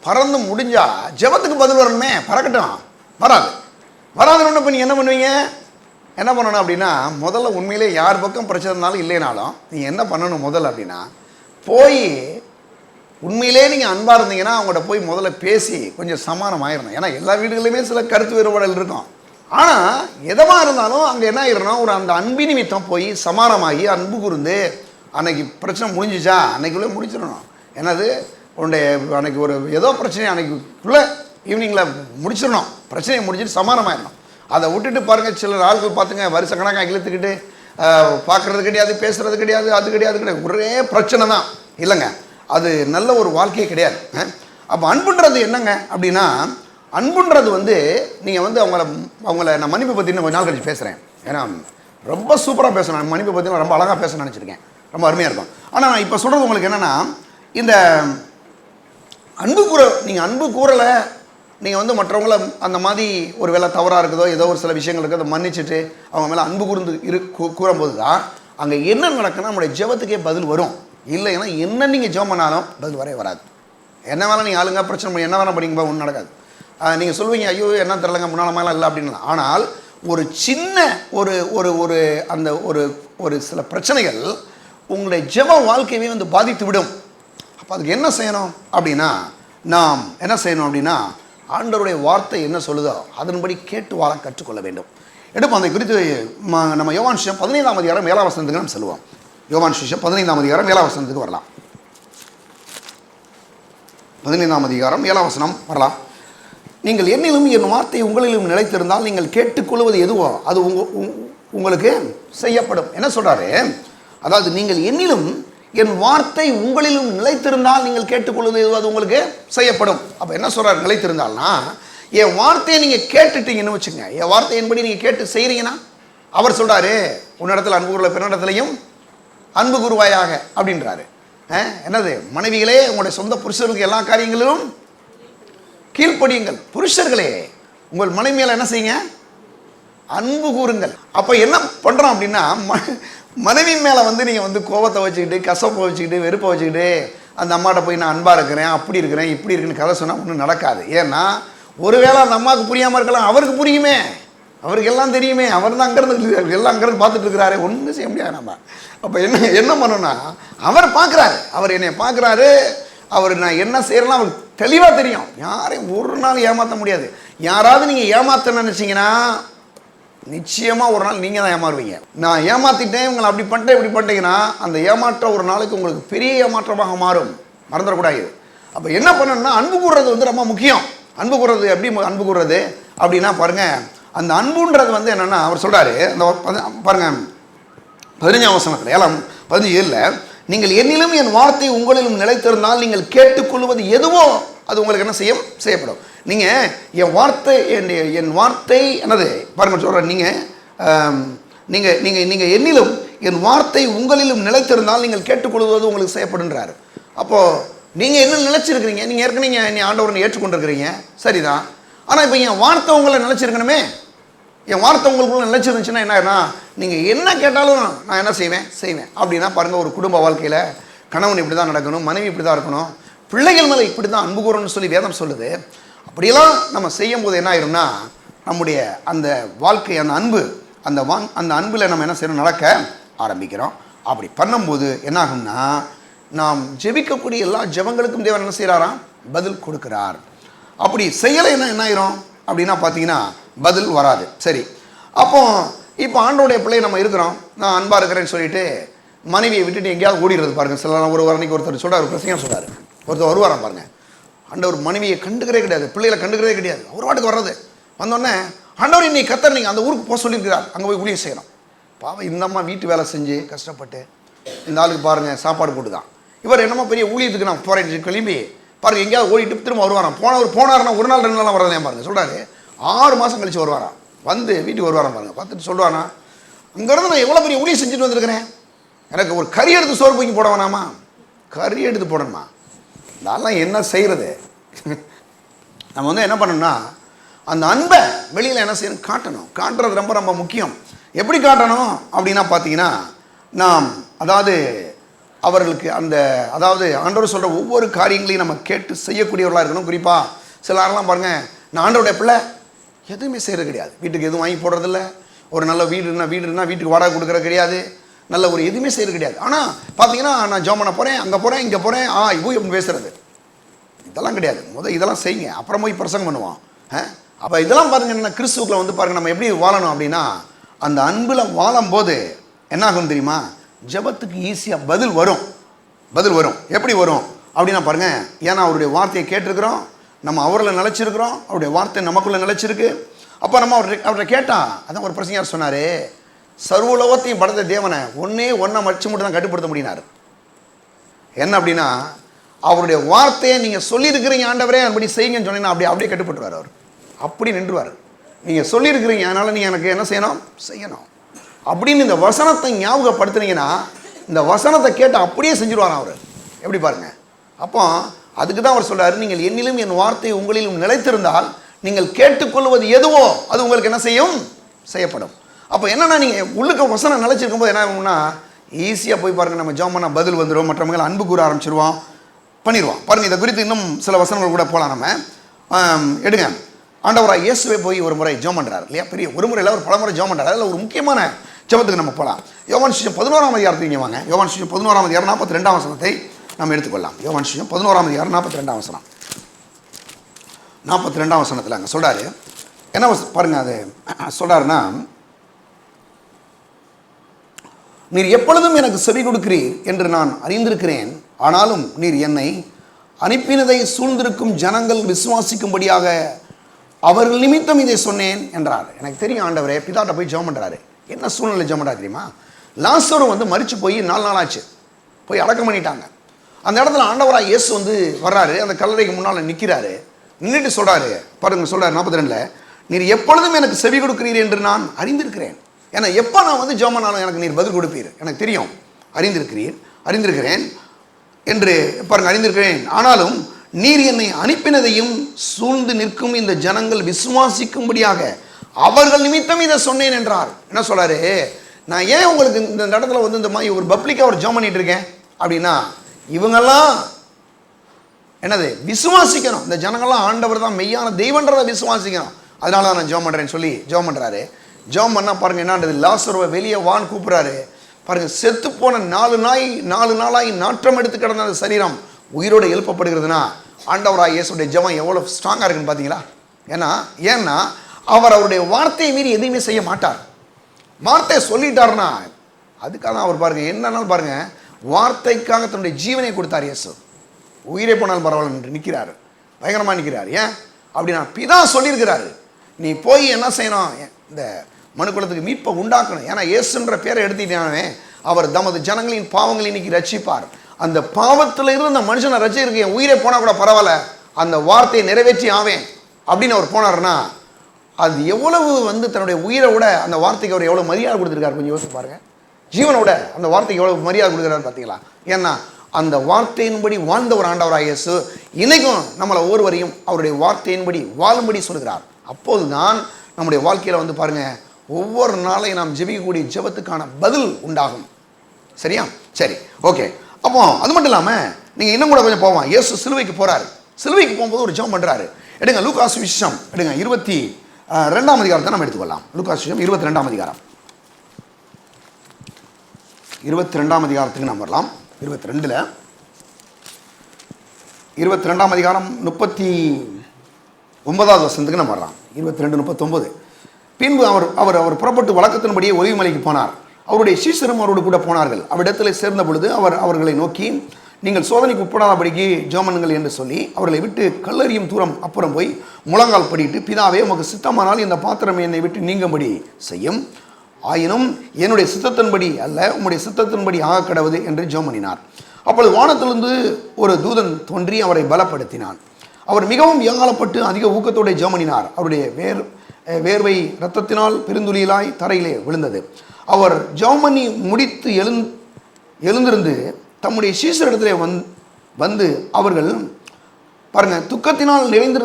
பறந்து முடிஞ்சா ஜெபத்துக்கு பதில் வரணுமே, பறக்கட்டும். வராதுன்னு இப்போ நீங்கள் என்ன பண்ணுவீங்க? என்ன பண்ணணும் அப்படின்னா, முதல்ல உண்மையிலே யார் பக்கம் பிரச்சனைனாலும் இல்லைனாலும் நீங்கள் என்ன பண்ணணும் முதல்ல அப்படின்னா, போய் உண்மையிலே நீங்கள் அன்பாக இருந்தீங்கன்னா அவங்கள்ட்ட போய் முதல்ல பேசி கொஞ்சம் சமாதானம் ஆயிடணும். ஏன்னா எல்லா வீடுகளிலுமே சில கருத்து வேறுபாடுகள் இருக்கும். ஆனால் எதமாக இருந்தாலும் அங்கே என்ன ஆயிடணும், ஒரு அந்த அன்பு நிமித்தம் போய் சமாதானமாகி அன்பு கூர்ந்து அன்னைக்கு பிரச்சனை முடிஞ்சிச்சா அன்னைக்குள்ளே முடிச்சிடணும். என்னது உன்னுடைய அன்னைக்கு ஒரு ஏதோ பிரச்சனை அன்னைக்குள்ளே ஈவினிங்கில் முடிச்சிடணும். பிரச்சனையை முடிச்சுட்டு சமாதானமாயிடணும். அதை விட்டுட்டு பாருங்கள், சில ஆட்கள் பார்த்துங்க வருஷ கணக்காக இழுத்துக்கிட்டு பார்க்குறது கிடையாது, பேசுகிறது கிடையாது, அது கிடையாது, ஒரே பிரச்சனை தான். இல்லைங்க, அது நல்ல ஒரு வாழ்க்கையே கிடையாது. அப்போ அன்புன்றது என்னங்க அப்படின்னா, அன்புன்றது வந்து நீங்கள் வந்து அவங்கள நான் மன்னிப்பு பற்றி கொஞ்ச நாள் கழிச்சு பேசுகிறேன். ஏன்னா ரொம்ப சூப்பராக பேசணும், மன்னிப்பு பற்றி ரொம்ப அழகாக பேசணும்னு நினச்சிருக்கேன், ரொம்ப அருமையாக இருக்கும். ஆனால் நான் இப்போ சொல்கிறது உங்களுக்கு என்னென்னா, இந்த நீங்கள் அன்பு கூறலை, நீங்கள் வந்து மற்றவங்கள அந்த மாதிரி ஒரு வேளை தவறாக இருக்குதோ ஏதோ ஒரு சில விஷயங்கள் இருக்குது, அதை மன்னிச்சுட்டு அவங்க மேலே அன்பு கூர்ந்து கூறும்போது தான் அங்கே என்ன நடக்குன்னா நம்மளுடைய ஜெபத்துக்கே பதில் வரும். இல்லைன்னா என்ன நீங்கள் ஜெபம் பண்ணாலும் பதில் வராது. என்ன வேலை நீங்கள் ஆளுங்க பிரச்சனை பண்ணி என்ன வேணால் பண்ணிங்க ஒன்றும் நடக்காது. நீங்கள் சொல்லுவீங்க, ஐயோ என்ன தெரிலங்க முன்னாள் மேலாம் இல்லை அப்படின்னு. ஆனால் ஒரு சின்ன ஒரு ஒரு ஒரு அந்த ஒரு ஒரு சில பிரச்சனைகள் உங்களுடைய ஜெப வாழ்க்கையவே வந்து பாதித்து விடும். அப்போ அதுக்கு என்ன செய்யணும் அப்படின்னா, நாம் என்ன செய்யணும் அப்படின்னா, ஆண்டவருடைய வார்த்தை என்ன சொல்லுதோ அதன்படி கேட்டு வாழ கற்றுக்கொள்ள வேண்டும். எடுப்போம். அதை குறித்து நம்ம யோவான் சுவிசேஷம் 15ஆம் அதிகாரம் 7ஆம் வசனத்துக்கு நம்ம சொல்லுவோம். யோவான் சுவிசேஷம் 15ஆம் அதிகாரம் 7ஆம் வசனத்துக்கு வரலாம். 15ஆம் அதிகாரம் 7ஆம் வசனம் வரலாம். நீங்கள் என்னிலும் என் வார்த்தை உங்களிலும் நிலைத்திருந்தால் நீங்கள் கேட்டுக்கொள்வது எதுவோ அது உங்களுக்கு செய்யப்படும். என்ன சொல்றாரு? அதாவது நீங்கள் என்னிலும் என் வார்த்தை உங்களிலும் நிலைத்திருந்தால் நீங்கள் கேட்டுக்கொள்வது எதுவோ அது உங்களுக்கு செய்யப்படும். அப்போ என்ன சொல்றாரு நிலைத்திருந்தால்னா, என் வார்த்தையை நீங்கள் கேட்டுட்டீங்கன்னு வச்சுங்க, என் வார்த்தையின்படி நீங்கள் கேட்டு செய்கிறீங்கன்னா, அவர் சொல்றாரு உன்னிடத்தில் அன்பு கூறல பிறனிடத்திலையும் அன்பு கூறுவாயாக அப்படின்றாரு. என்னது? மனைவிகளே உங்களுடைய சொந்த புருஷர்களுக்கு எல்லா காரியங்களிலும் கீழ்ப்படியுங்கள். புருஷர்களே உங்கள் மனைவி மேல என்ன செய்யுங்க? அன்பு கூறுங்கள். அப்போ என்ன பண்ணுறோம் அப்படின்னா, மனைவி மேலே வந்து நீங்கள் வந்து கோபத்தை வச்சுக்கிட்டு கசப்பை வச்சுக்கிட்டு வெறுப்பை வச்சுக்கிட்டு அந்த அம்மாட்ட போய் நான் அன்பாக இருக்கிறேன் அப்படி இருக்கிறேன் இப்படி இருக்குன்னு கதை சொன்னால் ஒன்றும் நடக்காது. ஏன்னா ஒருவேளை அந்த அம்மாவுக்கு புரியாமல் இருக்கலாம், அவருக்கு புரியுமே, அவருக்கு எல்லாம் தெரியுமே, அவர் தான் அங்கேருந்து எல்லாம் அங்கேருந்து பார்த்துட்டு இருக்கிறாரு, ஒன்றும் செய்ய முடியாது நம்ம. அப்போ என்ன பண்ணணும்னா, அவர் பார்க்குறாரு, அவர் என்னை பார்க்குறாரு, அவர் நான் என்ன செய்யறேன்னா அவருக்கு தெளிவாக தெரியும். யாரையும் ஒரு நாள் ஏமாற்ற முடியாது. யாராவது நீங்கள் ஏமாற்ற நினச்சிங்கன்னா நிச்சயமாக ஒரு நாள் நீங்கள் தான் ஏமாறுவீங்க. நான் ஏமாற்றிட்டேன் உங்களை அப்படி பண்ணிட்டேன் இப்படி பண்ணிட்டீங்கன்னா அந்த ஏமாற்றம் ஒரு நாளைக்கு உங்களுக்கு பெரிய ஏமாற்றமாக மாறும். மறந்துடக்கூடாது. அப்போ என்ன பண்ணணும்னா, அன்பு கூறுறது வந்து ரொம்ப முக்கியம். அன்பு கூறுறது எப்படி அன்பு கூறுறது அப்படின்னா பாருங்கள், அந்த அன்புன்றது வந்து என்னென்னா அவர் சொல்கிறாரு, அந்த பாருங்கள் 15ஆம் வசனத்தில் 7:15 நீங்கள் என்னிலும் என் வார்த்தை உங்களிலும் நிலைத்திருந்தால் நீங்கள் கேட்டுக்கொள்வது எதுவோ அது உங்களுக்கு என்ன செய்யப்படும். நீங்கள் என் வார்த்தை என்னது பாருங்கள் சொல்கிறேன், நீங்கள் என்னிலும் என் வார்த்தை உங்களிலும் நிலைத்திருந்தால் நீங்கள் கேட்டுக்கொள்வது உங்களுக்கு செய்யப்படுன்றாரு. அப்போது நீங்கள் என்ன நினைச்சிருக்கிறீங்க? நீங்கள் ஏற்கனவே நீ ஆண்டவரை ஏற்றுக்கொண்டிருக்கிறீங்க, சரிதான். ஆனால் இப்போ என் வார்த்தை உங்களை நினைச்சிருக்கணுமே. என் வார்த்தை உங்களுக்குள்ள நினைச்சிருந்துச்சுன்னா என்ன, நீங்கள் என்ன கேட்டாலும் நான் என்ன செய்வேன் அப்படின்னா பாருங்கள், ஒரு குடும்ப வாழ்க்கையில் கணவன் இப்படி தான் நடக்கணும், மனைவி இப்படி தான் இருக்கணும், பிள்ளைகள் மேலே இப்படி தான் அன்பு கூறணும்னு சொல்லி வேதம் சொல்லுது. அப்படியெல்லாம் நம்ம செய்யும் போது என்ன ஆயிரும்னா, நம்முடைய அந்த வாழ்க்கை அந்த அன்பில் நம்ம என்ன செய்யணும், நடக்க ஆரம்பிக்கிறோம். அப்படி பண்ணும்போது என்ன ஆகும்னா, நாம் ஜெபிக்கக்கூடிய எல்லா ஜெபங்களுக்கும் தேவன் என்ன செய்கிறாராம், பதில் கொடுக்கிறார். அப்படி செய்யலை என்ன ஆயிரும் அப்படின்னா பார்த்தீங்கன்னா பதில் வராது. சரி, இப்போ ஆண்டோடைய பிள்ளை நம்ம இருக்கிறோம், நான் அன்பாக இருக்கிறேன்னு சொல்லிட்டு மனைவியை விட்டுட்டு எங்கேயாவது ஓடிடுறது பாருங்கள். சில ஒரு அன்னைக்கு ஒருத்தர் சொல்கிறார், பிரச்சனையாக சொல்கிறார், ஒருத்தர் வருவாராம் பாருங்கள், ஆண்டவர் மனைவியை கண்டுக்கிறே கிடையாது, பிள்ளைகளை கண்டுக்கிறதே கிடையாது, ஒரு வாட்டுக்கு வர்றது. வந்தோடனே ஆண்டவர் இன்னைக்கு கத்தர் நீங்கள் அந்த ஊருக்கு போக சொல்லியிருக்கிறார், அங்கே போய் ஊழியம் செய்யணும். பாவம் இந்த அம்மா வீட்டு வேலை செஞ்சு கஷ்டப்பட்டு இந்த ஆளுக்கு பாருங்கள் சாப்பாடு போட்டு தான், இவர் என்னமோ பெரிய ஊழியத்துக்கு நான் போகிறேன் கிளம்பி பாருங்க, எங்கேயாவது ஓடிட்டு திரும்ப வருவாராம். போனாருன்னா ஒரு நாள் 2 நாள் வரதான் பாருங்க. சொல்கிறாரு 6 மாதம் கழிச்சு வருவாராம். வந்து வீட்டுக்கு வருவாராம் பாருங்க. பார்த்துட்டு சொல்லுவானா, அங்கேருந்து நான் எவ்வளோ பெரிய ஊழியம் செஞ்சுட்டு வந்திருக்கிறேன், எனக்கு ஒரு கறி எடுத்து சோறு பொங்கி போட வேணாமா? கறி எடுத்து போடணுமா? அதெல்லாம் என்ன செய்கிறது? நம்ம வந்து என்ன பண்ணணும்னா, அந்த அன்பை வெளியில் என்ன செய்யணும், காட்டணும். காட்டுறது ரொம்ப ரொம்ப முக்கியம். எப்படி காட்டணும் அப்படின்னா பார்த்தீங்கன்னா, நாம் அதாவது அவர்களுக்கு அதாவது ஆண்டவர் சொல்கிற ஒவ்வொரு காரியங்களையும் நம்ம கேட்டு செய்யக்கூடியவர்களாக இருக்கணும். குறிப்பாக சிலரெல்லாம் பாருங்கள், நான் ஆண்டவருடைய பிள்ளை, எதுவுமே செய்கிறது கிடையாது. வீட்டுக்கு எதுவும் வாங்கி போடுறதில்ல. ஒரு நல்ல வீடுனா வீட்டுக்கு வாடகை கொடுக்குறது கிடையாது. நல்ல ஒரு எதுவுமே செய்கிறது கிடையாது. ஆனால் பார்த்தீங்கன்னா, நான் ஜெபம் பண்ண போகிறேன், அங்கே போகிறேன், இங்கே போகிறேன், இப்படி பேசுகிறது இதெல்லாம் கிடையாது. இதெல்லாம் செய்யுங்க, அப்புறம் போய் பிரசங்கம் பண்ணுவோம். அப்போ இதெல்லாம் பாருங்கள், என்ன கிறிஸ்துவுக்குள்ள வந்து பாருங்கள், நம்ம எப்படி வாழணும் அப்படின்னா, அந்த அன்பில் வாழும்போது என்ன ஆகும் தெரியுமா? ஜெபத்துக்கு ஈஸியாக பதில் வரும். எப்படி வரும் அப்படின்னா பாருங்கள், ஏன்னா அவருடைய வார்த்தையை கேட்டிருக்கிறோம், நம்ம அவரில் நிலச்சிருக்கிறோம், அவருடைய வார்த்தை நமக்குள்ளே நிலச்சிருக்கு. அப்போ நம்ம அவரை கேட்டால், அதான் ஒரு பிரசங்கர் சொன்னார், சர்வலோகத்தையும் படைத்த தேவனை ஒன்றை மச்சு மட்டும் தான் கட்டுப்படுத்த முடியினார். என்ன அப்படின்னா, அவருடைய வார்த்தையை நீங்கள் சொல்லியிருக்கிறீங்க ஆண்டவரே அப்படி செய்யுங்கன்னு சொன்னீங்கன்னா அப்படியே கட்டுப்பட்டுருவார். அவர் அப்படி நின்றுவார். நீங்கள் சொல்லியிருக்கிறீங்க, அதனால் நீங்கள் எனக்கு என்ன செய்யணும் அப்படின்னு இந்த வசனத்தை ஞாபகப்படுத்துனீங்கன்னா, இந்த வசனத்தை கேட்டு அப்படியே செஞ்சுருவாராம் அவர். எப்படி பாருங்க. அப்போ அதுக்கு தான் அவர் சொல்றாரு, நீங்கள் என்னிலும் என் வார்த்தை உங்களிலும் நிலைத்திருந்தால் நீங்கள் கேட்டுக்கொள்வது எதுவோ அது உங்களுக்கு என்ன செய்யப்படும். அப்போ என்னன்னா, நீங்கள் உள்ளுக்க வசனம் நிலைச்சிருக்கும் போது என்ன ஆகும்னா, ஈஸியாக போய் பாருங்கள், நம்ம ஜெபம் பண்ணால் பதில் வந்துடும், மற்றவங்களை அன்பு கூற ஆரம்பிச்சிருவோம், பண்ணிடுவோம். பாருங்கள், இதை குறித்து இன்னும் சில வசனங்கள் கூட போகலாம். நம்ம எடுங்க, ஆண்டவராக இயேசுவே போய் ஒரு முறை ஜெபம் பண்ணுறாரு இல்லையா? பெரிய ஒரு முறையில் ஒரு பல முறை ஜெபம் பண்ணுறாரு. அதில் ஒரு முக்கியமான ஜெபத்துக்கு நம்ம போகலாம். யோவான் சுவிசேஷம் 11ஆம் அதிகாரத்துக்கு வாங்க. யோவான் சுவிசேஷம் 11ஆம் அதிகாரம் 42ஆம் வசனத்தை நம்ம எடுத்துக்கொள்ளலாம். யோவான் சுவிசேஷம் 11ஆம் அதிகாரம் 42ஆம் வசனம். 42ஆம் வசனத்தில் அங்கே சொல்கிறாரு, என்ன பாருங்கள், அது சொல்கிறாருன்னா, நீர் எப்பொழுதும் எனக்கு செவி கொடுக்கிறீர் என்று நான் அறிந்திருக்கிறேன், ஆனாலும் நீர் என்னை அனுப்பினதை சூழ்ந்திருக்கும் ஜனங்கள் விசுவாசிக்கும்படியாக அவர்கள் நிமித்தம் இதை சொன்னேன் என்றார். எனக்கு தெரியும் ஆண்டவரே, பிதாட்ட போய் ஜெபம் பண்ணுறாரு. என்ன சூழ்நிலை ஜெபம் பண்ணுறாரு தெரியுமா? லாசரு வந்து மரிச்சு போய் 4 நாள் ஆச்சு, போய் அடக்கம் பண்ணிட்டாங்க. அந்த இடத்துல ஆண்டவராக இயேசு வந்து வர்றாரு, அந்த கல்லறைக்கு முன்னால் நிற்கிறாரு. நின்றுட்டு சொல்கிறாரு பாருங்க, சொல்கிறார் 42, நீர் எப்பொழுதும் எனக்கு செவி கொடுக்கிறீர் என்று நான் அறிந்திருக்கிறேன். ஏன்னா எப்போ நான் வந்து ஜெபம் பண்ணாலும் எனக்கு நீர் பதில் கொடுப்பீர், எனக்கு தெரியும். அறிந்திருக்கிறேன் என்று பாருங்க, அறிந்திருக்கிறேன், ஆனாலும் நீர் என்னை அனுப்பினதையும் சூழ்ந்து நிற்கும் இந்த ஜனங்கள் விசுவாசிக்கும்படியாக அவர்கள் நிமித்தம் இதை சொன்னேன் என்றார். என்ன சொல்றாரு? நான் ஏன் உங்களுக்கு இந்த இடத்துல வந்து இந்த மாதிரி ஒரு பப்ளிக்காக ஒரு ஜெபம் பண்ணிட்டு இருக்கேன் அப்படின்னா, இவங்கெல்லாம் என்னது விசுவாசிக்கணும், இந்த ஜனங்கள்லாம் ஆண்டவர் தான் மெய்யான தெய்வன்றதை விசுவாசிக்கணும், அதனால தான் நான் ஜெபம் பண்ணுறேன்னு சொல்லி ஜெபம் பண்ணுறாரு. ஜெபம் பண்ணால் பாருங்க என்னன்றது, லாசருவை வெளியே வான்னு கூப்பிட்றாரு. பாருங்க, செத்து போன 4 நாளாய் நாற்றம் எடுத்து கிடந்த அந்த சரீரம் உயிரோடு எழுப்பப்படுகிறதுனா ஆண்டவராக இயேசுடைய ஜெபம் எவ்வளோ ஸ்ட்ராங்காக இருக்குன்னு பார்த்தீங்களா? ஏன்னா அவர் அவருடைய வார்த்தையை மீறி எதையுமே செய்ய மாட்டார். வார்த்தையை சொல்லிட்டாருன்னா அதுக்காக அவர் பாருங்க, என்னன்னாலும் பாருங்க, வார்த்தைக்காக தன்னுடைய ஜீவனை கொடுத்தார் இயேசு. உயிரை போனாலும் பரவாயில்ல என்று நிற்கிறாரு, பயங்கரமாக நிற்கிறார். ஏன் அப்படின்னா, பிதா சொல்லியிருக்கிறாரு, நீ போய் என்ன செய்யணும், இந்த மனுக்குலத்துக்கு மீட்பை உண்டாக்கணும். ஏன்னா இயேசுன்ற பேரை எடுத்துட்டானே, அவர் தமது ஜனங்களின் பாவங்களை இன்னைக்கு ரட்சிப்பார். அந்த பாவத்தில் இருந்து அந்த மனுஷனை ரட்சிக்கிறதுக்கு என் உயிரை போனால் கூட பரவாயில்ல, அந்த வார்த்தையை நிறைவேற்றி ஆவேன் அப்படின்னு அவர் போனார்னா, அது எவ்வளவு வந்து தன்னுடைய உயிரை விட அந்த வார்த்தைக்கு அவர் எவ்வளோ மரியாதை கொடுத்துருக்காரு, கொஞ்சம் யோசிச்சு பாருங்க. ஜீவனோட அந்த வார்த்தைக்கு எவ்வளோ மரியாதை கொடுக்குறாரு பார்த்தீங்களா? ஏன்னா அந்த வார்த்தையின்படி வாழ்ந்த ஒரு ஆண்டவராக இயேசு இன்னைக்கும் நம்மளை ஒருவரையும் அவருடைய வார்த்தையின்படி வாழும்படி சொல்கிறார். அப்போது தான் நம்முடைய வாழ்க்கையில் வந்து பாருங்க, ஒவ்வொரு நாளையும் நாம் ஜெபிக்கக்கூடிய ஜெபத்துக்கான பதில் உண்டாகும். சரியா? சரி, ஓகே. அப்போ அது மட்டும் இல்லாமல் நீங்கள் இன்னும் கூட கொஞ்சம் போவோம். இயேசு சிலுவைக்கு போகிறாரு. சிலுவைக்கு போகும்போது ஒரு ஜெபம் பண்ணுறாரு. எடுங்க, லூக்கா சுவிசேஷம் எடுங்க, 22ஆம் அதிகாரத்தை நம்ம எடுத்துக்கொள்ளலாம். லூக்கா சுவிசேஷம் 22ஆம் அதிகாரம், 22ஆம் அதிகாரத்துக்கு நாம் வரலாம். 22ஆம் அதிகாரம் 39வது வசனத்துக்கு நம்ம வரலாம். 22:39. பின்பு அவர் புறப்பட்டு வழக்கத்தின்படியே ஒலிவுமலைக்கு போனார். அவருடைய சீஷரும் அவரோடு கூட போனார்கள். அவ்விடத்தில் சேர்ந்த பொழுது அவர் அவர்களை நோக்கி, நீங்கள் சோதனைக்கு உட்படாதபடிக்கு ஜெபம் பண்ணுங்கள் என்று சொல்லி அவர்களை விட்டு கல்லறியும் தூரம் அப்புறம் போய் முழங்கால் படிட்டு, பிதாவே உமக்கு சித்தமானால் இந்த பாத்திரம் என்னை விட்டு நீங்கும்படி செய்யும், ஆயினும் என்னுடைய சித்தத்தின்படி அல்ல உம்முடைய சித்தத்தின்படி ஆக கடவுது என்று ஜெபம் பண்ணினார். அப்பொழுது வானத்திலிருந்து ஒரு தூதன் தோன்றி அவரை பலப்படுத்தினான். அவர் மிகவும் வியாழப்பட்டு அதிக ஊக்கத்தோடு ஜெபமணினார். அவருடைய வேர்வை இரத்தத்தினால் பெருந்துளியிலாய் தரையிலே விழுந்தது. அவர் ஜெபமணி முடித்து எழுந்திருந்து தம்முடைய சீசரிடத்திலே வந்து அவர்கள் பாருங்க துக்கத்தினால் நிறைந்து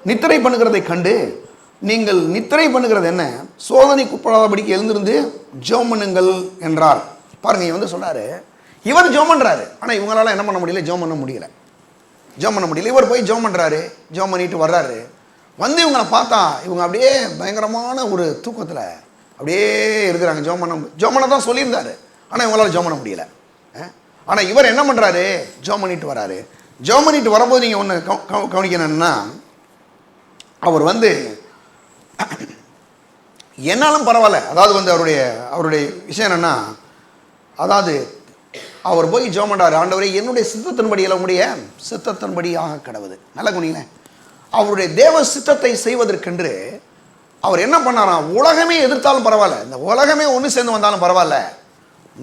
நித்திரை பண்ணுகிறதை கண்டு, நீங்கள் நித்திரை பண்ணுகிறது என்ன, சோதனைக்குட்படாதபடிக்கு எழுந்திருந்து ஜெபம் பண்ணுங்கள் என்றார். பாருங்க, இவன் வந்து சொல்றாரு, இவர் ஜெபம் பண்றாரு, ஆனால் இவங்களால என்ன பண்ண முடியல, ஜெபம் பண்ண முடியல. இவர் போய் ஜெபம் பண்றாரு, ஜெபம் பண்ணிட்டு வர்றாரு. வந்து இவங்களை பார்த்தா இவங்க அப்படியே பயங்கரமான ஒரு தூக்கத்தில் அப்படியே இருக்கிறாங்க. ஜெபம் பண்ண தான் சொல்லியிருந்தாரு, ஆனால் இவங்களால ஜெபம் பண்ண முடியல. ஆனால் இவர் என்ன பண்ணுறாரு, ஜெபம் பண்ணிட்டு வராரு. ஜெபம் பண்ணிட்டு வரும்போது நீங்கள் ஒன்று கவனிக்கணும்னா, அவர் வந்து என்னாலும் பரவாயில்ல, அதாவது வந்து அவருடைய விஷயம் என்னென்னா, அதாவது அவர் போய் ஜெபம் பண்ணுறாரு, ஆண்டவரே என்னுடைய சித்தத்தின்படியில் உங்களுடைய சித்தத்தின்படியாக கடவுது. நல்ல குனிங்களேன், அவருடைய தேவ சித்தத்தை செய்வதற்கென்று அவர் என்ன பண்ணாராம், உலகமே எதிர்த்தாலும் பரவாயில்ல, இந்த உலகமே ஒன்று சேர்ந்து வந்தாலும் பரவாயில்ல,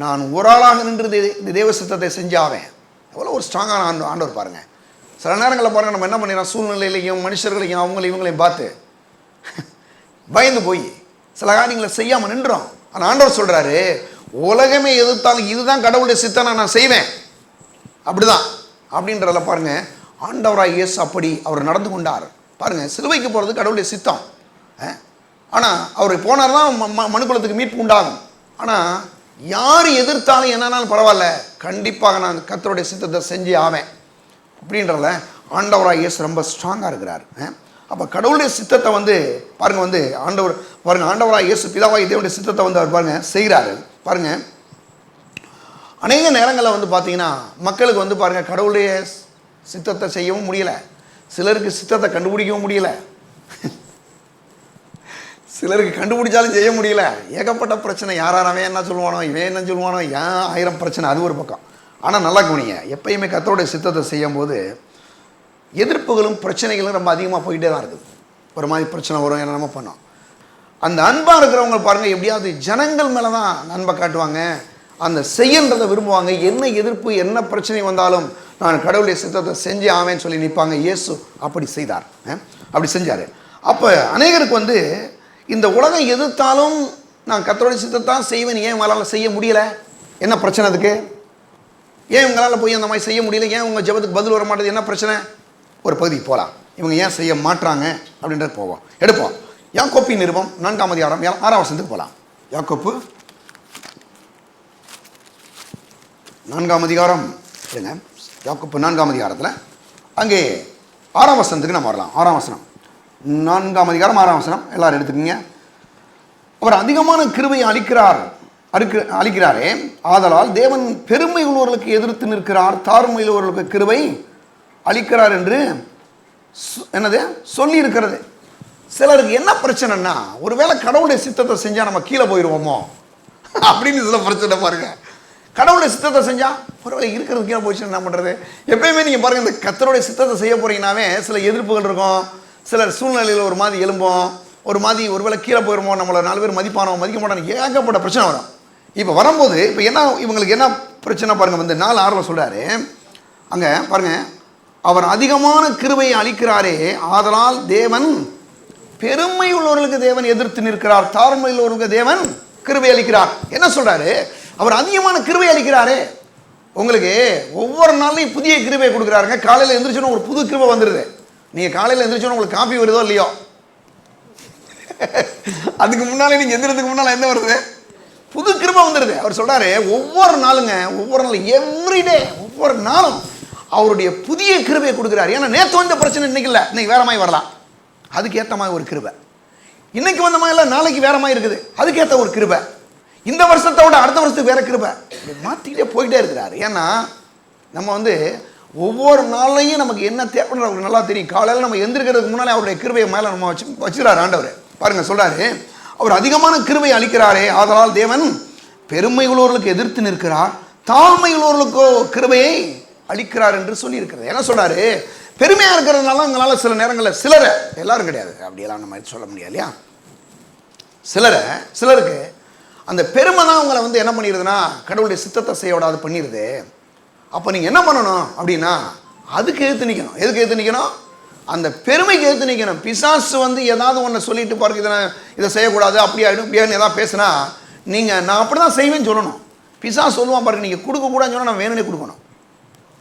நான் ஒரு ஆளாக நின்று இந்த தேவ சித்தத்தை செஞ்சாவேன். எவ்வளோ ஒரு ஸ்ட்ராங்கான ஆண்டவர் பாருங்கள். சில நேரங்களில் பாருங்கள், நம்ம என்ன பண்ணிடுறோம், சூழ்நிலையிலையும் மனுஷர்களையும் அவங்களையும் இவங்களையும் பார்த்து பயந்து போய் சில காரியங்களை செய்யாமல் நின்றோம். ஆனால் ஆண்டவர் சொல்கிறாரு, உலகமே எதிர்த்தாலும் இதுதான் கடவுளுடைய சித்தனை நான் செய்வேன், அப்படிதான் அப்படின்றதில் பாருங்கள், ஆண்டவராக இயேசு அப்படி அவர் நடந்து கொண்டார். பாருங்கள், சிலுவைக்கு போகிறது கடவுளுடைய சித்தம். ஆனால் அவர் போனார் தான் மனுக்குலத்துக்கு மீட்பு உண்டாகும். ஆனால் யார் எதிர்த்தாலும் என்னன்னாலும் பரவாயில்ல, கண்டிப்பாக நான் கர்த்தருடைய சித்தத்தை செஞ்சு ஆவேன் அப்படின்றல ஆண்டவராக இயேசு ரொம்ப ஸ்ட்ராங்காக இருக்கிறார். அப்போ கடவுளுடைய சித்தத்தை வந்து பாருங்கள், வந்து ஆண்டவர் பாருங்கள், ஆண்டவராக இயேசு பிதாவாகி தேவனுடைய சித்தத்தை வந்து அவர் பாருங்கள் செய்கிறாரு. பாருங்கள், அநேக நேரங்களில் வந்து பார்த்தீங்கன்னா மக்களுக்கு வந்து பாருங்கள் கடவுளுடைய சித்தத்தை செய்யவும் முடியலை, சிலருக்கு சித்தத்தை கண்டுபிடிக்கவும் முடியலை, சிலருக்கு கண்டுபிடிச்சாலும் செய்ய முடியல. ஏகப்பட்ட பிரச்சனை, யாராரவே என்ன சொல்லுவானோ, இவன் என்ன சொல்லுவானோ, ஏன் 1000 பிரச்சனை, அது ஒரு பக்கம். ஆனால் நல்லா கவனிங்க, எப்பயுமே கர்த்தருடைய சித்தத்தை செய்யும் போது எதிர்ப்புகளும் பிரச்சனைகளும் ரொம்ப அதிகமாக போயிட்டே தான் இருக்குது. ஒரு மாதிரி பிரச்சனை வரும், என்ன நம்ம பண்ணோம். அந்த அன்பாக இருக்கிறவங்க பாருங்கள், எப்படியாவது ஜனங்கள் மேலே தான் அன்பை காட்டுவாங்க, அந்த செய்யன்றதை விரும்புவாங்க. என்ன எதிர்ப்பு என்ன பிரச்சனை வந்தாலும் நான் கடவுளுடைய சித்தத்தை செஞ்சு ஆவேன்னு சொல்லி நிற்பாங்க. இயேசு அப்படி செய்தார், அப்படி செஞ்சார். அப்போ அநேகருக்கு வந்து இந்த உலகம் எதிர்த்தாலும் நான் கர்த்தருடைய சித்தத்தான் செய்வேன், ஏன் உங்களால் செய்ய முடியலை, என்ன பிரச்சனை அதுக்கு, ஏன் உங்களால் போய் அந்த மாதிரி செய்ய முடியல, ஏன் உங்கள் ஜெபத்துக்கு பதில் வர மாட்டேது, என்ன பிரச்சனை, ஒரு பகுதிக்கு போகலாம். இவங்க ஏன் செய்ய மாட்டாங்க அப்படின்றது போவோம், எடுப்போம். யாக்கோப்பின் நிருபம் 4ஆம் அதிகாரம் 6ஆம் வசனத்துக்கு போகலாம். யாக்கோப்பு 4ஆம் அதிகாரம் எடுங்க. யாக்கோப்பு 4ஆம் அதிகாரத்தில் அங்கே 6ஆம் வசனத்துக்கு நம்ம வரலாம். 6ஆம் வசனம், 4ஆம் அதிகாரம் 6ஆம் வசனம் எல்லாரும் எடுத்துக்கோங்க. அவர் அதிகமான கிருபையை அளிக்கிறாரே, ஆதலால் தேவன் பெருமை உள்ளவர்களுக்கு எதிர்த்து நிற்கிறார், தாழ்மை உள்ளவர்களுக்கு கிருபை அளிக்கிறார் என்று என்னது சொல்லி இருக்கிறது. சிலருக்கு என்ன பிரச்சனைன்னா, ஒருவேளை கடவுளுடைய சித்தத்தை செஞ்சால் நம்ம கீழே போயிடுவோமோ அப்படின்னு சில பிரச்சனை பாருங்க. கடவுளுடைய சித்தத்தை செஞ்சால் ஒருவேளை இருக்கிறது கீழே போயிடுச்சு என்ன பண்ணுறது. எப்பயுமே நீங்கள் பாருங்கள், இந்த கர்த்தருடைய சித்தத்தை செய்ய போகிறீங்கன்னாவே சில எதிர்ப்புகள் இருக்கும், சிலர் சூழ்நிலையில் ஒரு மாதிரி எழும்போம், ஒரு மாதிரி ஒருவேளை கீழே போயிடுமோ, நம்மளை 4 பேர் மதிப்பானோ மதிக்க மாட்டானோ, ஏகப்பட்ட பிரச்சனை வரும். இப்போ வரும்போது இப்போ என்ன இவங்களுக்கு என்ன பிரச்சனை பாருங்கள், வந்து 4:6 சொல்கிறாரு அங்கே பாருங்கள், அவர் அதிகமான கிருபையை அளிக்கிறாரே, ஆதலால் தேவன் பெருமை உள்ளவர்களுக்கு தேவன் எதிர்த்து நிற்கிறார், தாழ்மை உள்ளவர்களுக்கு தேவன் கிருபை அளிக்கிறார். என்ன சொல்கிறாரு, அவர் அதிகமான கிருபை அளிக்கிறாரே. உங்களுக்கு ஒவ்வொரு நாளையும் புதிய கிருபை கொடுக்குறாருங்க. காலையில் எழுந்திரிச்சோன்னா ஒரு புது கிருபை வந்துடுது. நீங்கள் காலையில் எழுந்திரிச்சோன்னா உங்களுக்கு காஃபி வருதோ இல்லையோ, அதுக்கு முன்னாலே நீங்கள் எந்திரத்துக்கு முன்னால் என்ன வருது, புது கிருபை வந்துடுது. அவர் சொல்கிறாரு, ஒவ்வொரு நாளுங்க, ஒவ்வொரு நாளும், எவ்ரிடே, ஒவ்வொரு நாளும் அவருடைய புதிய கிருபையை கொடுக்குறாரு. ஏன்னா நேற்று வந்த பிரச்சனை இன்னைக்கு இல்லை, இன்னைக்கு வேற மாதிரி வரலாம், அதுக்கேற்ற மாதிரி ஒரு கிருபை. இன்னைக்கு வந்த மாதிரி இல்லை, நாளைக்கு வேற மாதிரி இருக்குது, அதுக்கேற்ற ஒரு கிருபை. இந்த வருஷத்தை விட அடுத்த வருஷத்துக்கு வேற கிருபை மாற்றிக்கிட்டே போயிட்டே இருக்கிறாரு. ஏன்னா நம்ம வந்து ஒவ்வொரு நாளையும் நமக்கு என்ன தேவைன்னு அவருக்கு நல்லா தெரியும். காலையில் நம்ம எந்திரிக்கிறதுக்கு முன்னாலே அவருடைய கிருபையை மேலே நம்ம வச்சுக்கிறாரு ஆண்டவர். பாருங்க சொல்றாரு, அவர் அதிகமான கிருபை அளிக்கிறாரே, ஆதலால் தேவன் பெருமை உள்ளவர்களுக்கு எதிர்த்து நிற்கிறார், தாழ்மை உள்ளவர்களுக்கோ கிருபையை அளிக்கிறார் என்று சொல்லி இருக்கிறது. என்ன சொல்றாரு, பெருமையாக இருக்கிறதுனால உங்களால் சில நேரங்களில் சிலரை, எல்லாரும் கிடையாது அப்படியெல்லாம் நம்ம சொல்ல முடியாது இல்லையா, சிலருக்கு அந்த பெருமை தான் உங்களை வந்து என்ன பண்ணிடுதுன்னா கடவுளுடைய சித்தத்தை செய்ய விடாது பண்ணிடுது. அப்போ நீங்கள் என்ன பண்ணணும் அப்படின்னா அதுக்கு எதிர்த்து நிற்கணும். எதுக்கு எதிர்த்து நிற்கணும்? அந்த பெருமைக்கு எதிர்த்து நிற்கணும். பிசாசு வந்து ஏதாவது ஒன்றை சொல்லிட்டு பாருங்க, இதை செய்யக்கூடாது, அப்படி ஆகிடும் இப்படியான்னு ஏதாவது பேசுனா நீங்கள் நான் அப்படி தான் செய்வேன்னு சொல்லணும். பிசாசு சொல்லுவான் பாருங்க, நீங்கள் கொடுக்கக்கூடாதுன்னு சொன்னால் நான் வேணுனே கொடுக்கணும்,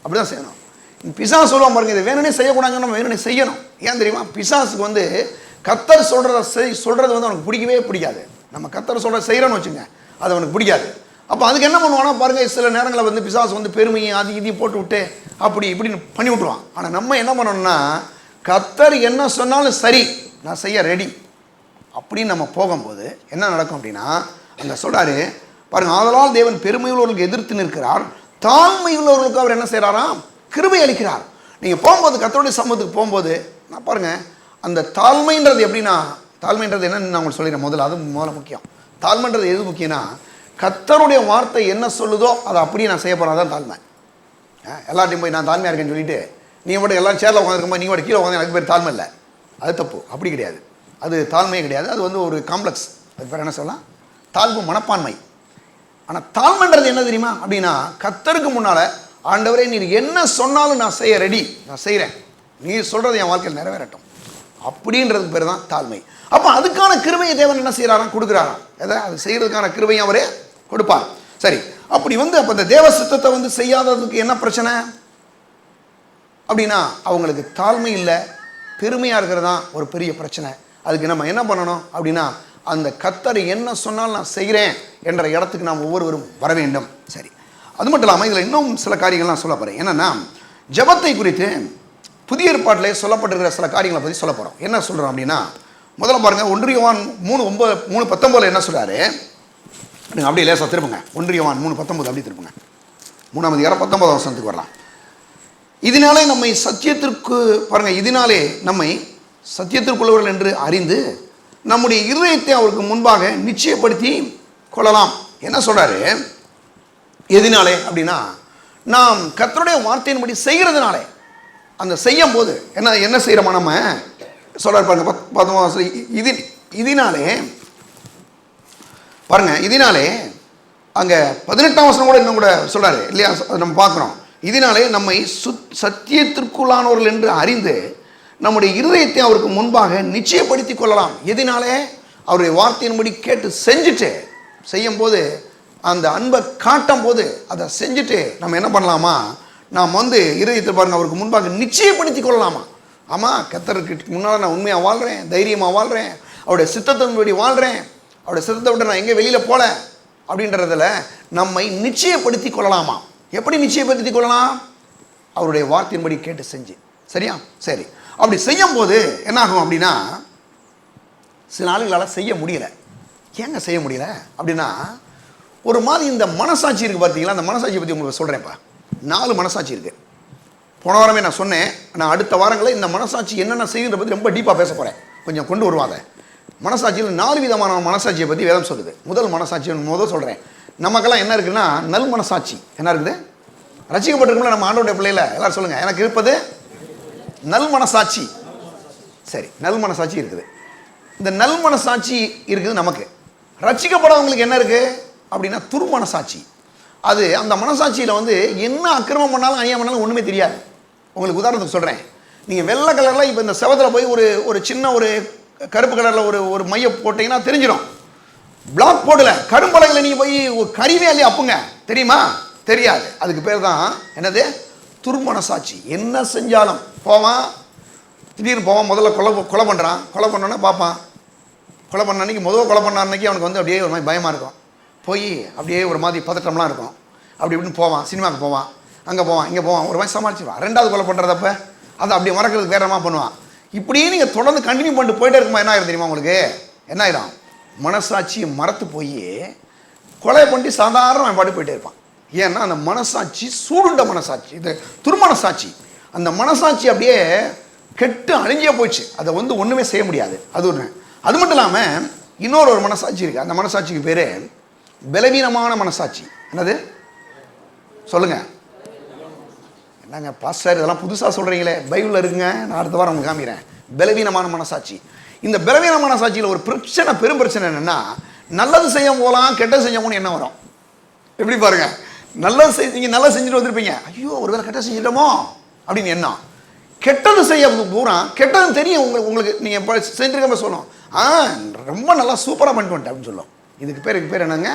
அப்படி தான் செய்யணும். பிசாசு சொல்லுவான் பாருங்க, இதை வேணுனே செய்யக்கூடாதுன்னு சொன்னால் வேணுனே செய்யணும். ஏன் தெரியுமா? பிசாசுக்கு வந்து கர்த்தர் சொல்கிறது வந்து அவனுக்கு பிடிக்கவே பிடிக்காது. நம்ம கர்த்தர் சொல்கிறத செய்கிறோன்னு வச்சுங்க, அது அவனுக்கு பிடிக்காது. அப்போ அதுக்கு என்ன பண்ணுவானா பாருங்கள், சில நேரங்களில் வந்து பிசாசு வந்து பெருமையை அது இதையும் போட்டு விட்டு அப்படி இப்படின்னு பண்ணி விட்டுருவான். ஆனால் நம்ம என்ன பண்ணணும்னா கர்த்தர் என்ன சொன்னாலும் சரி நான் செய்ய ரெடி அப்படின்னு நம்ம போகும்போது என்ன நடக்கும் அப்படின்னா, அங்கே சொல்கிறாரு பாருங்கள், ஆதலால் தேவன் பெருமையுள்ளவர்களுக்கு எதிர்த்து நிற்கிறார், தாழ்மையுள்ளவர்களுக்கு அவர் என்ன செய்கிறாராம்? கிருபை அளிக்கிறார். நீங்கள் போகும்போது கர்த்தருடைய சமூகத்துக்கு போகும்போது நான் பாருங்கள், அந்த தாழ்மைன்றது எப்படின்னா, தாழ்மைன்றது என்னன்னு நான் உங்களுக்கு சொல்லிடுறேன். முதல்ல முக்கியம். தாழ்மைன்றது எது முக்கியம்னா, கர்த்தருடைய வார்த்தை என்ன சொல்லுதோ அதை அப்படியே நான் செய்ய போகிறேன், அதான் தாழ்மை. எல்லாத்தையும் போய் நான் தாழ்மையாக இருக்கேன்னு சொல்லிட்டு நீ மட்டும் எல்லாம் சேரில் உட்காந்துருக்கும்போது நீ மட்டும் கீழே உட்காந்து எனக்கு பேர் தாழ்மை இல்லை, அது தப்பு. அப்படி கிடையாது, அது தாழ்மையே கிடையாது. அது வந்து ஒரு காம்ப்ளெக்ஸ். அது பேர் என்ன சொல்லலாம்? தாழ்வு மனப்பான்மை. ஆனால் தாழ்மைன்றது என்ன தெரியுமா அப்படின்னா, கர்த்தருக்கு முன்னால் ஆண்டவரே நீர் என்ன சொன்னாலும் நான் செய்ய ரெடி, நான் செய்கிறேன், நீ சொல்கிறது என் வாழ்க்கையில் நிறைவேறட்டும் அப்படின்றதுக்கு பேர் தான் தாழ்மை. அப்போ அதுக்கான கிருபையை தேவன் என்ன செய்கிறாராம்? கொடுக்குறாராம். எதை அது செய்கிறதுக்கான கிருபையை அவரே கொடுப்பார். சரி, அப்படி வந்து அப்போ இந்த தேவ சித்தத்தை வந்து செய்யாததுக்கு என்ன பிரச்சனை அப்படின்னா, அவங்களுக்கு தாழ்மை இல்லை, பெருமையாக இருக்கிறது தான் ஒரு பெரிய பிரச்சனை. அதுக்கு நம்ம என்ன பண்ணணும் அப்படின்னா, அந்த கர்த்தர் என்ன சொன்னாலும் நான் செய்கிறேன் என்ற இடத்துக்கு நாம் ஒவ்வொருவரும் வர வேண்டும். சரி, அது மட்டும் இல்லாமல் இதில் இன்னும் சில காரியங்கள் நான் சொல்ல போகிறேன். என்னென்னா, ஜெபத்தை குறித்து புதிய ஏற்பாட்டிலே சொல்லப்பட்டிருக்கிற சில காரியங்களை பற்றி சொல்ல போகிறோம். என்ன சொல்கிறோம் அப்படின்னா, முதல்ல பாருங்கள், 1 யோவான் 3:19 என்ன சொல்கிறாரு? நீங்கள் அப்படியே லேசாக திருப்புங்க. 1 யோவான் 3:19 அப்படி திருப்புங்க. 3ஆம் அதிகாரம் 19ஆம் வசனத்துக்கு வரலாம். இதனாலே நம்மை சத்தியத்திற்கு பாருங்கள், இதனாலே நம்மை சத்தியத்திற்குள்ளவர்கள் என்று அறிந்து நம்முடைய இருதயத்தை அவருக்கு முன்பாக நிச்சயப்படுத்தி கொள்ளலாம். என்ன சொல்கிறாரு? எதனாலே அப்படின்னா, நாம் கர்த்தருடைய வார்த்தையின்படி செய்கிறதுனாலே, அந்த செய்யும் போது என்ன செய்கிறோமா நம்ம சொல்கிறார் பாருங்க. 19 இதனாலே பாருங்க, இதனாலே அங்கே 18ஆம் வசனம் கூட இன்னும் கூட சொல்கிறாரு இல்லையா? நம்ம பார்க்குறோம். இதனாலே நம்மை சத்தியத்திற்குள்ளானவர்கள் என்று அறிந்து நம்முடைய இருதயத்தை அவருக்கு முன்பாக நிச்சயப்படுத்தி கொள்ளலாம். எதனாலே? அவருடைய வார்த்தையின்படி கேட்டு செஞ்சுட்டு செய்யும்போது, அந்த அன்பை காட்டும் போது அதை செஞ்சுட்டு நம்ம என்ன பண்ணலாமா? நாம் வந்து இருதயத்தை பாருங்கள் அவருக்கு முன்பாக நிச்சயப்படுத்தி கொள்ளலாமா? ஆமாம், கர்த்தருக்கு முன்னால் நான் உண்மையாக வாழ்கிறேன், தைரியமாக வாழ்கிறேன், அவருடைய சித்தத்தின்படி வாழ்கிறேன், அவருடைய சித்தத்தை விட்டு நான் எங்கே வெளியில் போகல அப்படின்றதில் நம்மை நிச்சயப்படுத்தி கொள்ளலாமா? எப்படி நிச்சயப்படுத்தி கொள்ளலாம்? அவருடைய வார்த்தையின்படி கேட்டு செஞ்சு. சரியா? சரி, அப்படி செய்யும் போது என்னாகும் அப்படின்னா, சில ஆளுகளால் செய்ய முடியலை. ஏங்க செய்ய முடியல அப்படின்னா, ஒரு மாதிரி இந்த மனசாட்சி இருக்குது பார்த்தீங்களா? அந்த மனசாட்சியை பற்றி உங்களுக்கு சொல்கிறேன்ப்பா. 4 மனசாட்சி இருக்குது. போன வாரமே நான் சொன்னேன். நான் அடுத்த வாரங்களில் இந்த மனசாட்சி என்னென்ன செய்யுறதை பற்றி ரொம்ப டீப்பாக பேச போகிறேன். கொஞ்சம் கொண்டு வருவாங்க. மனசாட்சியில் 4 விதமான மனசாட்சியை பற்றி வேதம் சொல்லுது. முதல் மனசாட்சி சொல்கிறேன். நமக்கெல்லாம் என்ன இருக்குன்னா, நல் மனசாட்சி. என்ன இருக்குது? ரசிக்கப்பட்டிருக்கோம்ல நம்ம ஆண்டோடைய பிள்ளையில எல்லாரும் சொல்லுங்கள், எனக்கு இருப்பது நல் மனசாட்சி. சரி, நல் மனசாட்சி இருக்குது. இந்த நல் மனசாட்சி இருக்குது நமக்கு. ரட்சிக்கப்படாதவங்களுக்கு என்ன இருக்குது அப்படின்னா துர்மனசாட்சி. அது அந்த மனசாட்சியில் வந்து என்ன அக்கிரமம் பண்ணாலும் அநியாயம் பண்ணாலும் ஒன்றுமே தெரியாது. உங்களுக்கு உதாரணத்துக்கு சொல்கிறேன். நீங்கள் வெள்ளை கலரில் இப்போ இந்த செவத்தில் போய் ஒரு சின்ன ஒரு கருப்பு கலரில் ஒரு மைய போட்டிங்கன்னா தெரிஞ்சிடும். பிளாக் போர்டில் கரும்பலகையில் நீங்கள் போய் கறிவேலையை அப்புங்க, தெரியுமா? தெரியாது. அதுக்கு பேர் தான் என்னது? துர்மனசாட்சி. என்ன செஞ்சாலும் போவான், திடீர்னு போவான், முதல்ல கொலை பண்ணுறான், கொலை பண்ணோன்னே பார்ப்பான், கொலை பண்ண அன்றைக்கி கொலை பண்ண அன்றைக்கி அவனுக்கு வந்து அப்படியே ஒரு மாதிரி பயமாக இருக்கும். போய் அப்படியே ஒரு மாதிரி பதட்டம்லாம் இருக்கும். அப்படி இப்படின்னு போவான், சினிமாவுக்கு போவான், அங்கே போவான், இங்கே போவான், ஒரு மாதிரி சமாளிச்சிடுவான். 2வது கொலை பண்ணுறதப்ப அதை அப்படியே மறக்கிறதுக்கு வேறமாக பண்ணுவான். இப்படியே நீங்கள் தொடர்ந்து கண்டினியூ பண்ணிட்டு போயிட்டே இருக்குமா என்ன ஆயிரும் தெரியுமா உங்களுக்கு? என்ன ஆயிடும்? மனசாட்சியை மறத்து போய் கொலை பண்ணி சாதாரண பாட்டு போயிட்டே இருப்பான். ஏன்னா அந்த மனசாட்சி சூடுண்ட மனசாட்சி, இது துர்மனசாட்சி. அந்த மனசாட்சி அப்படியே கெட்டு அழிஞ்சே போயிடுச்சு. அதை வந்து ஒன்றுமே செய்ய முடியாது. அது ஒன்று. அது மட்டும் இல்லாமல் இன்னொரு மனசாட்சி இருக்குது. அந்த மனசாட்சிக்கு பேர் பலவீனமான மனசாட்சி. என்னது சொல்லுங்கள்? என்னங்க பாஸ்டர் இதெல்லாம் புதுசாக சொல்கிறீங்களே, பைபிளில் இருக்குங்க, நான் அடுத்த வாரம் உங்களுக்கு காமிக்கிறேன். பலவீனமான மனசாட்சி. இந்த பலவீன மனசாட்சியில் ஒரு பிரச்சனை, பெரும் பிரச்சனை என்னென்னா, நல்லது செய்ய போகலாம், கெட்டது செய்ய போகணும் என்ன வரும்? எப்படி பாருங்க, நல்லது நீங்கள் நல்லா செஞ்சுட்டு வந்திருப்பீங்க, ஐயோ ஒருவேளை கெட்டது செஞ்சிட்டோமோ அப்படின்னு என்ன. கெட்டது செய்ய பூரா கெட்டது தெரியும் உங்களுக்கு நீங்கள் இப்போ செஞ்சுருக்க சொல்லணும், ரொம்ப நல்லா சூப்பராக பண்ணிட்டு வந்துட்டேன் அப்படின்னு சொல்லும். இதுக்கு பேர் என்னங்க?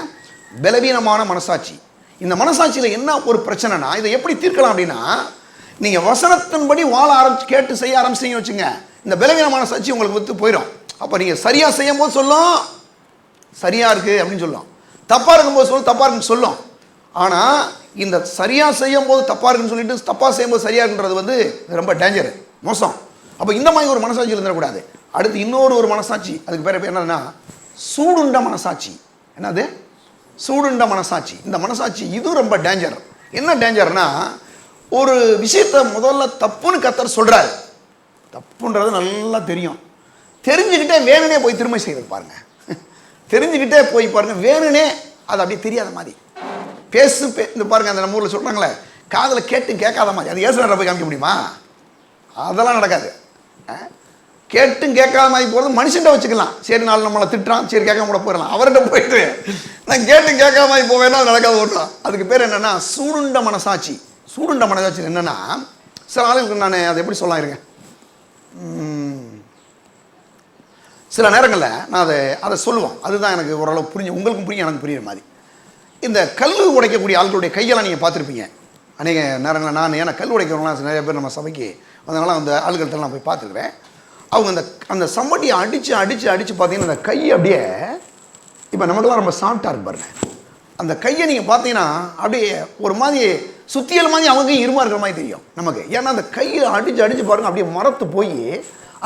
பலவீனமான மனசாட்சி. இந்த மனசாட்சியில் என்ன ஒரு பிரச்சனைனா, இதை எப்படி தீர்க்கலாம் அப்படின்னா, நீங்கள் வசனத்தின்படி வாழ கேட்டு செய்ய ஆரம்பிச்சிங்கன்னு வச்சுங்க, இந்த பலவீனமான மனசாட்சி உங்களுக்கு விட்டு போயிடும். அப்போ நீங்கள் சரியாக செய்யும் போது சொல்லும் சரியாக இருக்குது அப்படின்னு சொல்லும், தப்பாக இருக்கும்போது சொல்லும் தப்பாக இருக்குன்னு சொல்லும். ஆனால் இந்த சரியாக செய்யும் போது தப்பாக இருக்குன்னு சொல்லிட்டு தப்பாக செய்யும்போது சரியாக இருக்குன்றது ரொம்ப டேஞ்சரு, மோசம். அப்போ இந்த மாதிரி ஒரு மனசாட்சி இருந்துடக்கூடாது. அடுத்து இன்னொரு மனசாட்சி, அதுக்கு பேர் என்னன்னா சூடுண்ட மனசாட்சி. என்னது? சூடுண்ட மனசாட்சி. இந்த மனசாட்சி இது ரொம்ப டேஞ்சர். என்ன டேஞ்சர்னா, ஒரு விஷயத்தை முதல்ல தப்புன்னு கர்த்தர் சொல்றாரு, தப்புன்றது நல்லா தெரியும், தெரிஞ்சுக்கிட்டே வேணுனே போய் திரும்ப செய்யறது பாருங்க. தெரிஞ்சுக்கிட்டே போய் பாருங்க, வேணுனே அது அப்படியே தெரியாத மாதிரி இந்த பாருங்க, அந்த நம்ம ஊரில் சொல்றாங்களே, காதில் கேட்டு கேட்காத மாதிரி. அது ஏசுநாட்டில் போய் காமிக்க முடியுமா? அதெல்லாம் நடக்காது. கேட்டும் கேட்காத மாதிரி போகிறது மனுஷன்ட்ட வச்சுக்கலாம். சரி, நாள் நம்மளை திட்டுறான், சரி கேட்காம கூட போயிடலாம். அவர்கிட்ட போயிட்டு நான் கேட்டும் கேட்காத மாதிரி போவேன்னா அது நடக்காது ஓட்டலாம். அதுக்கு பேர் என்னன்னா சூடுண்ட மனசாட்சி. சூடுண்ட மனசாட்சி என்னன்னா, சில ஆளுங்களுக்கு நான் அதை எப்படி சொல்லலாம் இருங்க, சில நேரங்களில் நான் அதை சொல்லுவோம், அதுதான் எனக்கு ஓரளவு புரிஞ்சு, உங்களுக்கும் புரியும் எனக்கு புரியுற மாதிரி. இந்த கல் உடைக்கக்கூடிய ஆட்களுடைய கையெல்லாம் நீங்கள் பார்த்துருப்பீங்க அநேக நேரங்களில். நான் ஏன்னா கல் உடைக்கிறவங்களாம் நிறைய பேர் நம்ம சபைக்கு அதனால அந்த ஆளுகள்கிட்ட நான் போய் பார்த்துக்கிறேன். அவங்க அந்த சம்பட்டியை அடித்து பார்த்தீங்கன்னா அந்த கை அப்படியே, இப்போ நமக்கெல்லாம் ரொம்ப சாஃப்டாக இருக்கு பாருங்க, அந்த கையை நீங்கள் பார்த்தீங்கன்னா அப்படியே ஒரு மாதிரி சுத்தியல் மாதிரி அவங்க இருமா இருக்கிற மாதிரி தெரியும் நமக்கு. ஏன்னா அந்த கையை அடித்து பாருங்க, அப்படியே மரத்து போய்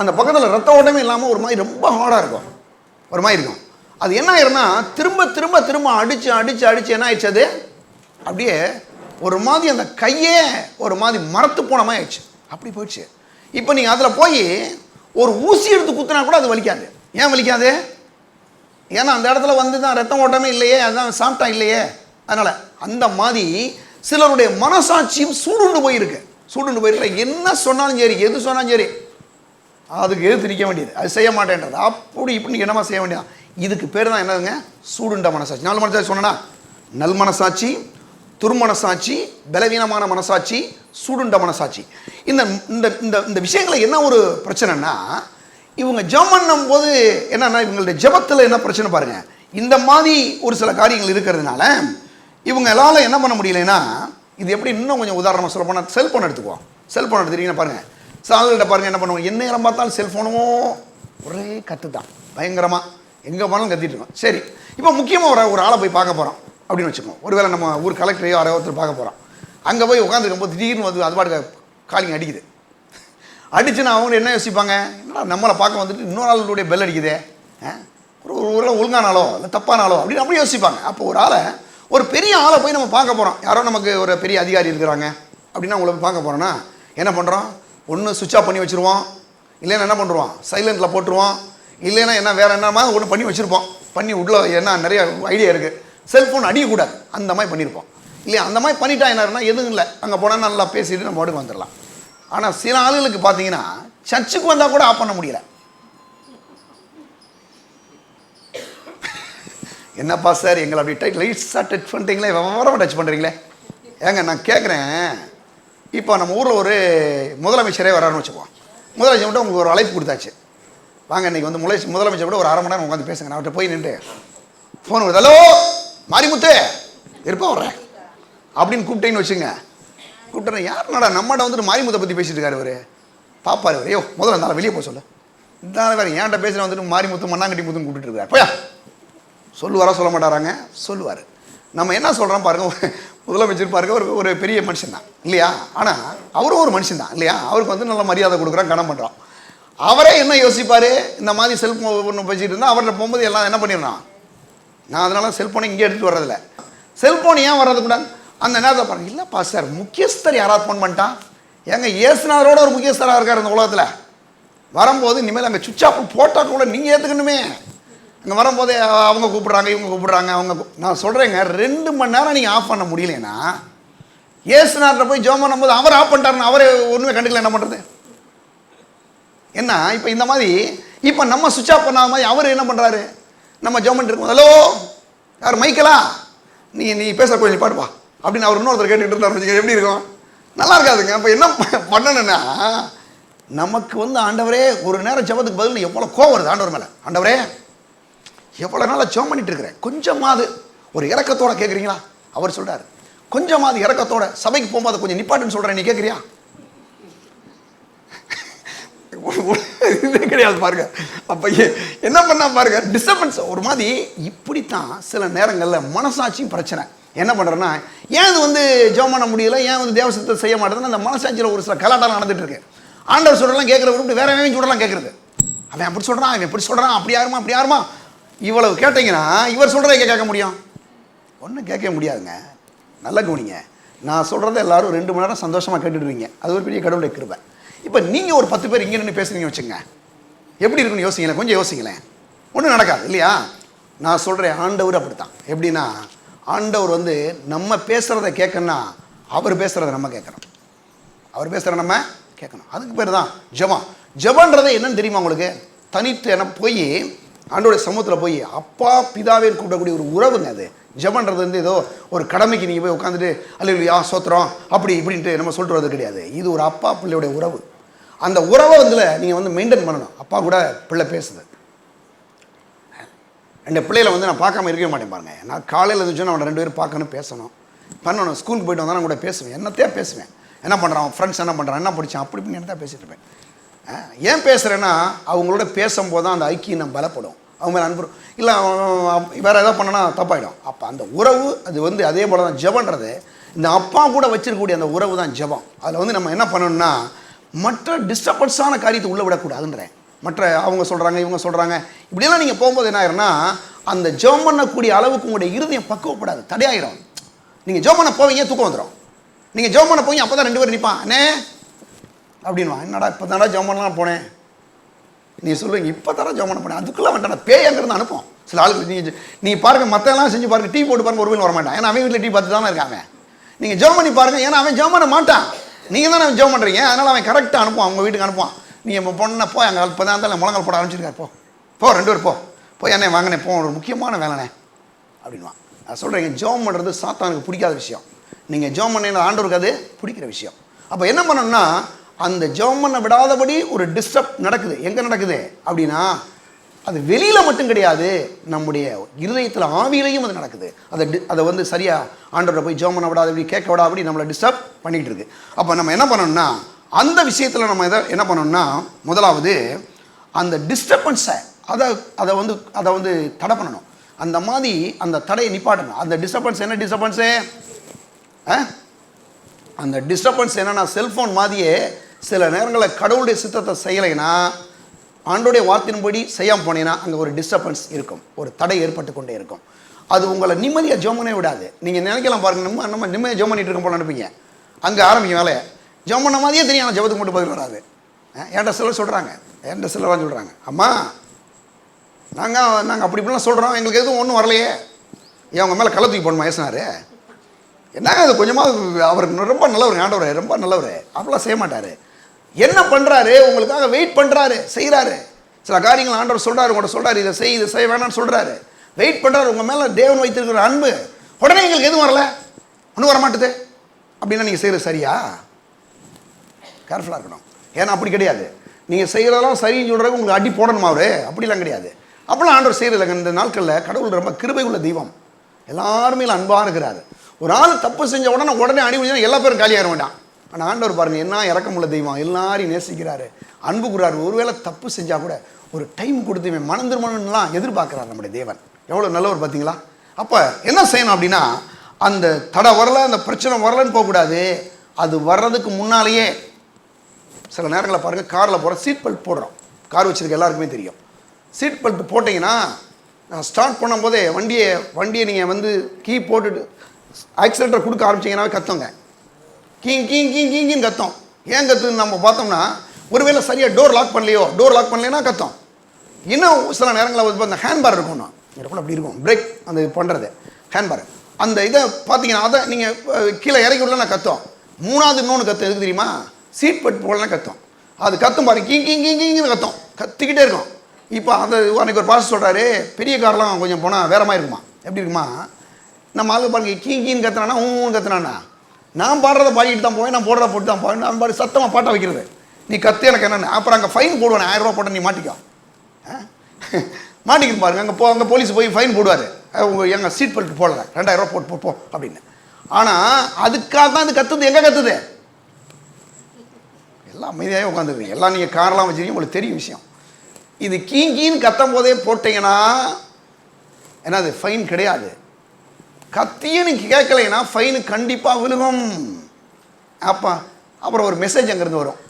அந்த பக்கத்தில் ரத்த ஓட்டமே இல்லாமல் ஒரு மாதிரி ரொம்ப ஹார்டாக இருக்கும், ஒரு மாதிரி இருக்கும். அது என்ன ஆயிரும்னா, திரும்ப திரும்ப திரும்ப அடித்து என்ன ஆயிடுச்சு, அது அப்படியே ஒரு மாதிரி அந்த கையே ஒரு மாதிரி மரத்து போன மாதிரி ஆயிடுச்சு, அப்படி போயிடுச்சு. இப்போ நீங்கள் அதில் போய் ஒரு ஊசி எடுத்து குத்துனா கூட அது வலிக்காது. ஏன் வலிக்காது? ஏன்னா அந்த இடத்துல தான் ரத்தம் ஓட்டமே இல்லையே, அதுதான் சாப்பிட்டா இல்லையே. அதனால் அந்த மாதிரி சிலருடைய மனசாட்சியும் சூடுண்டு போயிருக்கு. என்ன சொன்னாலும் சரி, எது சொன்னாலும் சரி, அதுக்கு எதிர்த்து நிற்க வேண்டியது, அது செய்ய மாட்டேன்றது, அப்படி இப்படி என்னமா செய்ய வேண்டியது. இதுக்கு பேர் தான் என்னதுங்க? சூடுண்ட மனசாட்சி. 4 மனசாட்சி சொன்னா, நல் மனசாட்சி, துர்மனசாட்சி, பலவீனமான மனசாட்சி, சூடுண்ட மனசாட்சி. இந்த விஷயங்களை என்ன ஒரு பிரச்சனைனா, இவங்க ஜெபம் பண்ணும் போது என்னன்னா, இவங்களுடைய ஜெபத்தில் என்ன பிரச்சனை பாருங்க, இந்த மாதிரி ஒரு சில காரியங்கள் இருக்கிறதுனால இவங்களால என்ன பண்ண முடியலைன்னா, இது எப்படி இன்னும் கொஞ்சம் உதாரணமாக சொல்ல போனால், செல்ஃபோன் எடுத்துக்குவோம். செல்ஃபோன் எடுத்துட்டீங்கன்னா பாருங்க, சாதல்கிட்ட பாருங்க என்ன பண்ணுவோம், என்ன நேரம் பார்த்தாலும் செல்ஃபோனும் ஒரே கற்று தான், பயங்கரமாக எங்கே போனாலும் கத்திட்டு இருக்கோம். சரி, இப்போ முக்கியமாக ஒரு ஆளை போய் பார்க்க போகிறோம் அப்படின்னு வச்சுக்கோம். ஒருவேளை நம்ம ஊர் கலெக்டரையோ யாரோ ஒருத்தர் பார்க்க போகிறோம். அங்கே போய் உட்காந்துருக்கும்போது திடீர்னு அது பாட்டுக்கு காலிங் அடிக்குது. அடிச்சுன்னா அவங்க என்ன யோசிப்பாங்க, என்னடா நம்மளை பார்க்க வந்துட்டு இன்னொரு ஆளுடைய பெல் அடிக்குதே, ஒரு ஒழுங்கானாலோ இல்லை தப்பானாலோ அப்படின்னு அப்படி யோசிப்பாங்க. அப்போ ஒரு பெரிய ஆளை போய் நம்ம பார்க்க போகிறோம், யாரோ நமக்கு ஒரு பெரிய அதிகாரி இருக்கிறாங்க அப்படின்னா அவங்கள போய் பார்க்க போகிறோன்னா என்ன பண்ணுறோம், ஒன்று சுவிட்ச் ஆஃப் பண்ணி வச்சுருவோம், இல்லைன்னா என்ன பண்ணுறோம் சைலண்டில் போட்டுருவோம், இல்லைன்னா என்ன வேறு என்னமா ஒன்று பண்ணி வச்சுருப்போம். பண்ணி உள்ள என்ன நிறைய ஐடியா இருக்குது, செல்ஃபோன் அடிக்கக்கூடாது அந்த மாதிரி பண்ணியிருப்போம் இல்லையா. அந்த மாதிரி பண்ணிட்டா என்ன எதுவும் இல்லை, அங்கே போனால் நல்லா பேசிட்டு நம்ம பாட்டுக்கு வந்துடலாம். ஆனால் சில ஆளுகளுக்கு பார்த்தீங்கன்னா சர்ச்சுக்கு வந்தால் கூட ஆஃப் பண்ண முடியல. என்னப்பா சார் எங்களை அப்படி லைட்ஸாக டச் பண்ணுறீங்களே, விவரமாக டச் பண்ணுறீங்களே. ஏங்க நான் கேட்குறேன், இப்போ நம்ம ஊரில் ஒரு முதலமைச்சரே வராருன்னு வச்சுப்போம். முதலமைச்சர் மட்டும் உங்களுக்கு ஒரு அழைப்பு கொடுத்தாச்சு, வாங்க இன்றைக்கி முதலமைச்சர் கூட ஒரு 1/2 மணி நேரம் உட்காந்து பேசுங்க. நான் அவர்கிட்ட போய் நின்று ஃபோன் வருது, ஹலோ மாரிமுத்து இருப்பா வர்றேன் அப்படின்னு கூப்பிட்டேன்னு வச்சுங்க. கூப்பிட்டேன், யாருனாடா நம்மகிட்ட வந்துட்டு மாரிமுத்தை பற்றி பேசிட்டு இருக்காரு அவர். பாப்பாரு அவர், ஐயோ முதல்ல இருந்தாலும் வெளியே போக சொல்ல, இந்த வேறு ஏன்ட்ட பேசுகிற வந்துட்டு மாரிமுத்து மண்ணாங்கட்டி முத்துன்னு கூப்பிட்டு இருக்காரு. போயா சொல்லுவாரா சொல்ல மாட்டாராங்க, சொல்லுவார். நம்ம என்ன சொல்கிறோம் பாருங்க, முதலமைச்சர் பாருங்க ஒரு பெரிய மனுஷன் தான் இல்லையா, ஆனால் அவரும் ஒரு மனுஷன் தான் இல்லையா, அவருக்கு நல்ல மரியாதை கொடுக்குறோம், கனம் பண்ணுறோம். அவரே என்ன யோசிப்பார், இந்த மாதிரி செல்ஃபோன் பேசிட்டு இருந்தால் அவர்கிட்ட போகும்போது எல்லாம் என்ன பண்ணிடுறான். நான் அதனால செல்ஃபோனை இங்கே எடுத்துகிட்டு வர்றதில்ல. செல்ஃபோன் ஏன் வர்றது கூட அந்த நேரத்தில் பாருங்க, இல்லைப்பா சார் முக்கியஸ்தர் யாராவது ஃபோன் பண்ணிட்டான், ஏங்க இயேசுநாதரோட ஒரு முக்கியஸ்தராக இருக்கார் இந்த உலகத்தில், வரும்போது இனிமேல் அங்கே சுவிட்ச் ஆஃப் போட்டால் கூட நீங்கள் ஏற்றுக்கணுமே. இங்கே வரும்போதே அவங்க கூப்பிட்றாங்க இவங்க கூப்பிட்றாங்க நான் சொல்கிறேங்க, 2 மணி நேரம் நீங்கள் ஆஃப் பண்ண முடியலன்னா, இயேசுநாதரை போய் ஜெபம் பண்ணும்போது அவர் ஆஃப் பண்ணிட்டாருன்னு அவரே ஒன்றுமே கண்டுக்கல, என்ன பண்ணுறது என்ன. இப்போ இந்த மாதிரி இப்போ நம்ம சுவிட்ச் ஆஃப் பண்ணாத மாதிரி அவர் என்ன பண்ணுறாரு, நம்ம ஜெபம் இருக்கும், ஹலோ யார் மைக்கலா, நீ பேச கொஞ்சம் பாடுப்பா அப்படின்னு அவர் இன்னொருத்தர் கேட்டுட்டு இருந்தார், எப்படி இருக்கும்? நல்லா இருக்காதுங்க. அப்போ என்ன பண்ணணும்னா, நமக்கு வந்து ஆண்டவரே ஒரு நேரம் ஜெபத்துக்கு பதில் எவ்வளோ கோவம் வருது ஆண்டவர் மேலே. ஆண்டவரே எவ்வளோ நாளாக ஜெபம் பண்ணிட்டு இருக்கிறேன், கொஞ்சமாவது ஒரு இறக்கத்தோட கேட்குறீங்களா? அவர் சொல்கிறார், கொஞ்சமாவது இறக்கத்தோட சபைக்கு போகும்போது கொஞ்சம் நிப்பாட்டுன்னு சொல்கிறேன், நீ கேட்குறியா? கிடையாது பாருங்க. அப்போ என்ன பண்ணா பாருங்க, டிஸ்டர்பன்ஸ் ஒரு மாதிரி. இப்படித்தான் சில நேரங்களில் மனசாட்சியும் பிரச்சனை. என்ன பண்ணுறேன்னா, ஏன் இது வந்து ஜெபம் பண்ண முடியல, ஏன் வந்து தேவசத்தை செய்ய மாட்டேதுன்னு அந்த மனசாட்சியில் ஒரு சில கலாட்டாலாம் நடந்துட்டு இருக்கு. ஆண்டவர் சொல்கிறலாம் கேட்குற விட்டு வேற எவன் சொல்கிறலாம் கேட்குறது. அவன் அப்படி சொல்கிறான், அவன் எப்படி சொல்கிறான், அப்படி யாருமா இவ்வளவு கேட்டீங்கன்னா இவர் சொல்கிறத கேட்க முடியும்? ஒன்றும் கேட்க முடியாதுங்க. நல்லா கவனிங்க, நான் சொல்கிறத எல்லாரும் 2 மணி நேரம் சந்தோஷமாக கேட்டுடுவீங்க. அது ஒரு பெரிய கடவுளை கிருபை. இப்போ நீங்கள் ஒரு 10 பேர் இங்கே நின்று பேசுறீங்க வச்சுங்க, எப்படி இருக்குன்னு யோசிங்களேன், கொஞ்சம் யோசிங்களேன். ஒன்றும் நடக்காது இல்லையா? நான் சொல்கிறேன், ஆண்டவர் அப்படித்தான். எப்படின்னா, ஆண்டவர் வந்து நம்ம பேசுகிறத கேட்கணும்னா அவர் பேசுகிறத நம்ம கேட்கணும், அவர் பேசுகிறத நம்ம கேட்கணும். அதுக்கு பேர் தான் ஜெபம். ஜெபன்றதை என்னன்னு தெரியுமா உங்களுக்கு? தனித்து என போய் ஆண்டோடைய சமூகத்தில் போய் அப்பா பிதாவே கூப்பிடக்கூடிய ஒரு உறவுங்க. அது ஜெபன்றது வந்து ஏதோ ஒரு கடமைக்கு நீங்கள் போய் உட்காந்துட்டு அல்லையா சோத்திரம் அப்படி இப்படின்ட்டு நம்ம சொல்லிட்டு வரது கிடையாது. இது ஒரு அப்பா பிள்ளையுடைய உறவு. அந்த உறவை வந்து நீங்கள் வந்து மெயின்டைன் பண்ணணும். அப்பா கூட பிள்ளை பேசுது. ரெண்டு பிள்ளைகளை வந்து நான் பார்க்காம இருக்கவே மாட்டேன் பாருங்க. நான் காலையில் இருந்துச்சுன்னா அவனை 2 பேரும் பார்க்கணும், பேசணும், பண்ணணும். ஸ்கூலுக்கு போய்ட்டு வந்தால் நான் கூட பேசுவேன், என்னத்தையா பேசுவேன். என்ன பண்ணுறான் ஃப்ரெண்ட்ஸ், என்ன பண்ணுறான், என்ன படித்தான், அப்படி இப்படின்னு என்னத்தான் பேசிட்டு இருப்பேன். ஏன் பேசுகிறேன்னா, அவங்களோட பேசும்போது தான் அந்த ஐக்கியம் நம்ம பலப்படும். அவங்க மேலே அனுப்புகிறோம் இல்லை வேறு எதாவது பண்ணனா தப்பாயிடும். அப்போ அந்த உறவு அது வந்து அதே போல் தான் ஜெபன்றது. இந்த அப்பா கூட வச்சிருக்கக்கூடிய அந்த உறவு தான் ஜெபம். அதில் வந்து நம்ம என்ன பண்ணணும்னா, மற்ற டிஸ்டர்பன்ஸான காரியத்தை உள்ளே விடக்கூடாதுன்றேன். மற்ற அவங்க சொல்கிறாங்க இவங்க சொல்கிறாங்க இப்படியெல்லாம் நீங்கள் போகும்போது என்ன ஆயிரும்னா, அந்த ஜெபம் பண்ணக்கூடிய அளவுக்கு உங்களுடைய இருதயம் பக்குவப்படாது, தடையாயிரும். நீங்கள் ஜெபம் பண்ண போவீங்க, தூக்கம் வந்துடும். நீங்கள் ஜெபம் பண்ண போய் அப்போ தான் 2 பேர் நிற்பான், அண்ணே அப்படின்வான். என்னடா இப்போ தானடா ஜெபம் பண்ணலாம் போனேன். நீ சொல்லுவீங்க, இப்போ தானே ஜெபம் பண்ண போனேன். அதுக்குள்ளே வந்துட்டான் பேய் அங்கிருந்து அனுப்போம். சில ஆளுக்கு நீ பாருங்க, மற்றெல்லாம் செஞ்சு பாருங்க, டீ போட்டு பாருங்க, ஒரு வேலை வரமாட்டான். ஏன்னா அவன் வீட்டில் டீ பார்த்து தானே இருக்காங்க. நீங்கள் ஜெபம் பண்ணி பாருங்க, ஏன்னா அவன் ஜெபம் பண்ண மாட்டான். நீங்கள் தானே ஜெபம் பண்ணுறீங்க, அதனால் அவன் கரெக்டாக அனுப்புவான், அவங்க வீட்டுக்கு அனுப்புவான். நீங்கள் பொண்ணை போய் அங்கே இப்போ தான் இருந்தாலும் முழங்கால் போட ஆரம்பிச்சிருக்காரு, போ 2 பேர் போய் என்னை வாங்கினே போ, ஒரு முக்கியமான வேலைனே அப்படின்வான். நான் சொல்கிறேங்க, ஜெபம் பண்ணுறது சாத்தானுக்கு பிடிக்காத விஷயம். நீங்கள் ஜெபம் பண்ண ஆண்டவருக்கு அது பிடிக்கிற விஷயம். அப்போ என்ன பண்ணணும்னா, அந்த ஜெபம் பண்ண விடாதபடி ஒரு டிஸ்டர்ப் நடக்குது. எங்கே நடக்குது அப்படின்னா, அது வெளியில் மட்டும் கிடையாது, நம்முடைய இருதயத்தில் ஆவியிலையும் அது நடக்குது. அதை வந்து சரியாக ஆண்டவரை போய் ஜெபம் பண்ண விடாதபடி, கேட்க விடாதபடி நம்மளை டிஸ்டர்ப் பண்ணிகிட்டு இருக்கு. அப்போ நம்ம என்ன பண்ணணும்னா, அந்த விஷயத்தில் நம்ம என்ன பண்ணணும்னா, முதலாவது அந்த டிஸ்டர்பன்ஸை அதை வந்து தடை பண்ணணும். அந்த மாதிரி அந்த தடையை நிப்பாட்டணும். அந்த டிஸ்டர்பன்ஸ் என்ன டிஸ்டர்பன்ஸு? அந்த டிஸ்டர்பன்ஸ் என்னன்னா, செல்ஃபோன் மாதிரியே சில நேரங்களில் கடவுளுடைய சித்தத்தை செய்யலைன்னா, ஆண்டோடைய வார்த்தையின்படி செய்யாமல் போனீங்கன்னா அங்கே ஒரு டிஸ்டர்பன்ஸ் இருக்கும், ஒரு தடை ஏற்பட்டு கொண்டே இருக்கும். அது உங்களை நிம்மதியாக ஜெபம் பண்ணவே விடாது. நீங்கள் நினைக்கலாம் பாருங்க, நம்ம நிம்மதியாக ஜெபம் பண்ணிட்டு இருக்கோம் போல நினைப்பீங்க. அங்கே ஆரம்பிக்கும் வேலையை. ஜெபம் பண்ண மாதிரியே தெரியும், ஆனால் ஜெபத்துக்கு மட்டும் பதில் வராது. என்கிட்ட சிலர் சொல்கிறாங்க, என்கிட்ட சிலர்லாம் சொல்கிறாங்க, அம்மா நாங்கள் அப்படி இப்படிலாம் சொல்கிறோம், எங்களுக்கு எதுவும் ஒன்றும் வரலையே, ஏன் அவங்க மேலே கள்ள தூக்கி போடணுமா ஏசினார்? என்னங்க அது கொஞ்சமாக அவர் ரொம்ப நல்லவர், ஆண்டவர் ரொம்ப நல்லவர், அப்படிலாம் செய்ய மாட்டார். என்ன பண்ணுறாரு, உங்களுக்காக வெயிட் பண்ணுறாரு, செய்கிறாரு. சில காரியங்கள் ஆண்டவர் சொல்கிறாரு, உங்கள்கிட்ட சொல்கிறாரு, இதை செய்ய வேணாம்னு சொல்கிறாரு, வெயிட் பண்ணுறாரு. உங்கள் மேலே தேவன் வைத்திருக்கிற அன்பு. உடனே எங்களுக்கு எதுவும் வரல, ஒன்றும் வரமாட்டுது அப்படின்னா நீங்கள் செய்கிறது சரியா? கேர்ஃபுல்லாக இருக்கணும். ஏன்னா அப்படி கிடையாது. நீங்கள் செய்கிறதெல்லாம் சரின்னு சொல்கிறதுக்கு உங்களுக்கு அடி போடணுமா அவரு? அப்படிலாம் கிடையாது. அப்படிலாம் ஆண்டவர் செய்கிறதில்லைங்க. இந்த நாட்களில் கடவுள் ரொம்ப கிருபை உள்ள தெய்வம், எல்லாருமே அன்பாக இருக்கிறாரு. ஒரு ஆள் தப்பு செஞ்ச உடனே அடி முடிஞ்சா எல்லா பேரும் காலியாக வேண்டாம். ஆனால் ஆண்டவர் பாருங்கள், என்ன இறக்கமுள்ள தெய்வம், எல்லாரையும் நேசிக்கிறாரு, அன்பு கூறாரு. ஒருவேளை தப்பு செஞ்சால் கூட ஒரு டைம் கொடுத்து மனம் திருமணம்லாம் எதிர்பார்க்குறாரு நம்முடைய தேவன். எவ்வளோ நல்லவர் பார்த்தீங்களா? அப்போ என்ன செய்யணும் அப்படின்னா, அந்த தடை வரல, அந்த பிரச்சனை வரலன்னு போகக்கூடாது. அது வர்றதுக்கு முன்னாலேயே சில நேரங்களில் பாருங்கள், காரில் போகிற சீட் பெல்ட் போடுறோம். கார் வச்சுருக்க எல்லாருக்குமே தெரியும். சீட் பெல்ட் போட்டிங்கன்னா, ஸ்டார்ட் பண்ணும்போதே வண்டியை நீங்கள் வந்து கீ போட்டுட்டு ஆக்சிலேட்டர் கொடுக்க ஆரம்பிச்சிங்கன்னாவே கத்துங்க, கீங் கீங் கீங் கீங்கின்னு கத்தும். ஏன் கத்துன்னு நம்ம பார்த்தோம்னா, ஒருவேளை சரியாக டோர் லாக் பண்ணலைன்னா கத்தும். இன்னும் சில நேரங்களில் வந்து அந்த ஹேண்ட்பார் இருக்கும்ண்ணா, கூட அப்படி இருக்கும், பிரேக் அந்த இது பண்ணுறது ஹேண்ட்பார். அந்த இதை பார்த்தீங்கன்னா, அதை நீங்கள் கீழே இறக்கி விடலன்னா கத்தும். 3வது இன்னொன்று கத்து எதுக்கு தெரியுமா? சீட் பெல்ட் போடலாம் கத்தும். அது கத்தும் பாருங்க, கீங் கீங் கீங் கீங்னு கத்தும், கத்திக்கிட்டே இருக்கும். இப்போ அந்த அன்றைக்கி ஒரு பாஸ்டர் சொல்கிறாரு, பெரிய காரெலாம் கொஞ்சம் போனால் வேற மாதிரி இருக்குமா. எப்படி இருக்குமா, நம்ம ஆளு பாருங்க கீன்னு கத்துனானா ஊன்னு கத்துனானா, நான் பாடுறதை பாடிட்டு தான் போவேன், நான் போடுறத போட்டு தான் போவேன், நான் பாடி சத்தமாக பாட்டை வைக்கிறது. நீ கத்து எனக்கு என்னென்ன, அப்புறம் அங்கே ஃபைன் போடுவேன், 1000 ரூபா போட்ட நீ மாட்டிக்கோ. மாட்டிக்கிட்டு பாருங்க, அங்கே போலீஸ் போய் ஃபைன் போடுவார், உங்கள் எங்கள் சீட் பெல்ட் போடலை, 2000 ரூபா போட்டு போ அப்படின்னு. ஆனால் அதுக்காக தான் இது கத்துது. எங்கே கத்துது? எல்லாம் அமைதியாகவே உட்காந்துருக்கீங்க, எல்லாம் நீங்கள் காரெல்லாம் வச்சுருக்கீங்க, உங்களுக்கு தெரியும் விஷயம். இது கீன்னு கத்தும் போதே போட்டிங்கன்னா என்னது, ஃபைன் கிடையாது. கத்தியும் நீங்கள் கேட்கலைன்னா ஃபைனு கண்டிப்பாக விழுகும். அப்புறம் ஒரு மெசேஜ் அங்கேருந்து வரும்,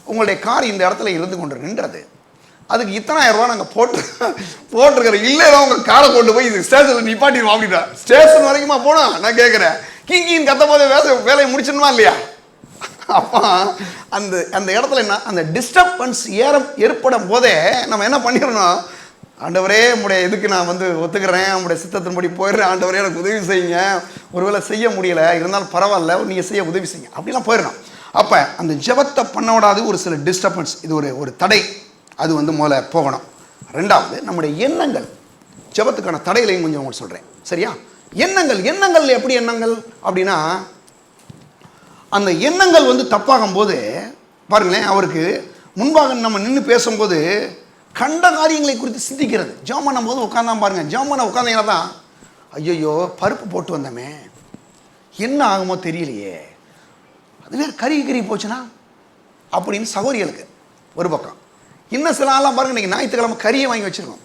உங்களுடைய கார் இந்த இடத்துல இருந்து கொண்டு நின்றது, அதுக்கு இத்தனை 1000 ரூபா நாங்கள் போட்டிருக்கிறோம், இல்லைன்னா உங்கள் காரை கொண்டு போய் இது ஸ்டேஷனில் நிப்பாட்டிடுவோம் அப்படின்னா. ஸ்டேஷன் வரைக்குமா போனோம்? நான் கேட்குறேன், கீன்னு கத்தும் போதே வேலையை முடிச்சிடணுமா இல்லையா? அப்போ அந்த இடத்துல என்ன, அந்த டிஸ்டர்பன்ஸ் ஏற்படும் போதே நம்ம என்ன பண்ணிடணும், ஆண்டவரே உங்களுடைய இதுக்கு நான் ஒத்துக்கிறேன், உங்களுடைய சித்தத்தின்படி போயிடுறேன், ஆண்டவரே எனக்கு உதவி செய்யுங்க, ஒருவேளை செய்ய முடியலை இருந்தாலும் பரவாயில்ல நீங்கள் செய்ய உதவி செய்யுங்க அப்படிலாம் போயிடணும். அப்போ அந்த ஜெபத்தை பண்ண விடாது ஒரு சில டிஸ்டர்பன்ஸ், இது ஒரு தடை, அது முதல்ல போகணும். ரெண்டாவது நம்முடைய எண்ணங்கள், ஜெபத்துக்கான தடைகளையும் கொஞ்சம் உங்களுக்கு சொல்கிறேன் சரியா. எண்ணங்கள் எப்படி எண்ணங்கள் அப்படின்னா, அந்த எண்ணங்கள் தப்பாகும் போது பாருங்களேன், அவருக்கு முன்பாக நம்ம நின்று பேசும்போது கண்ட காரியங்களை குறித்து சிந்திக்கிறது. ஜெபம் பண்ணும்போது உட்காந்தான் பாருங்க, ஜெபம் பண்ண உட்காந்தீங்கன்னா தான் ஐயோ பருப்பு போட்டு வந்தோமே என்ன ஆகுமோ தெரியலையே, அதுவே கறி போச்சுன்னா அப்படின்னு சகோதரிகளுக்கு ஒரு பக்கம். இன்னும் சில ஆள்லாம் பாருங்க, இன்றைக்கி ஞாயிற்றுக்கிழமை கறியை வாங்கி வச்சுருக்கோம்,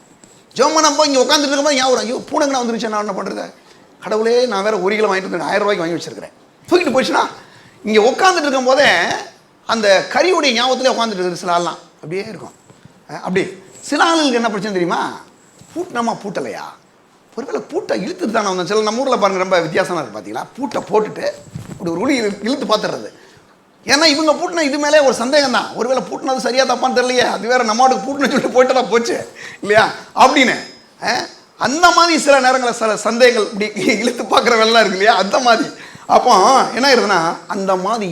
ஜெபம் பண்ணப்போ இங்கே உட்காந்துட்டு இருக்கும்போது ஞாபகம், ஐயோ பூனைங்கண்ணா வந்துருச்சு, நான் என்ன பண்ணுறது, கடவுளே நான் வேறு 1 கிலோ வாங்கிட்டு வந்து 1000 ரூபாய்க்கு வாங்கி வச்சுருக்கிறேன், தூக்கிட்டு போச்சுன்னா இங்கே உட்காந்துட்டு இருக்கும் போதே அந்த கறியுடைய ஞாபகத்திலே உட்காந்துட்டு இருக்குது சில ஆள்லாம் அப்படியே இருக்கும். அப்படி சில ஆளுங்களுக்கு என்ன பிரச்சனை தெரியுமா, பூட்டினாமா பூட்டலையா, ஒருவேளை பூட்டை இழுத்துட்டு தானே வந்தோம். சில நம்ம ஊரில் பாருங்கள் ரொம்ப வித்தியாசமாக இருக்குது பார்த்தீங்களா, பூட்டை போட்டுட்டு அப்படி ஒரு உளி இழுத்து பார்த்துடுறது. ஏன்னா இவங்க பூட்டினா இது மேலே ஒரு சந்தேகம் தான், ஒருவேளை பூட்டினது சரியாக தப்பான்னு தெரியலையே, அது வேறு நம்மளுக்கு பூட்டினு சொல்லிட்டு போயிட்டு தான் போச்சு இல்லையா அப்படின்னு. அந்த மாதிரி சில நேரங்களில் சில சந்தேகங்கள் இப்படி இழுத்து பார்க்குற வேலைலாம் இருக்கு இல்லையா, அந்த மாதிரி. அப்போ என்ன ஆயிருதுன்னா, அந்த மாதிரி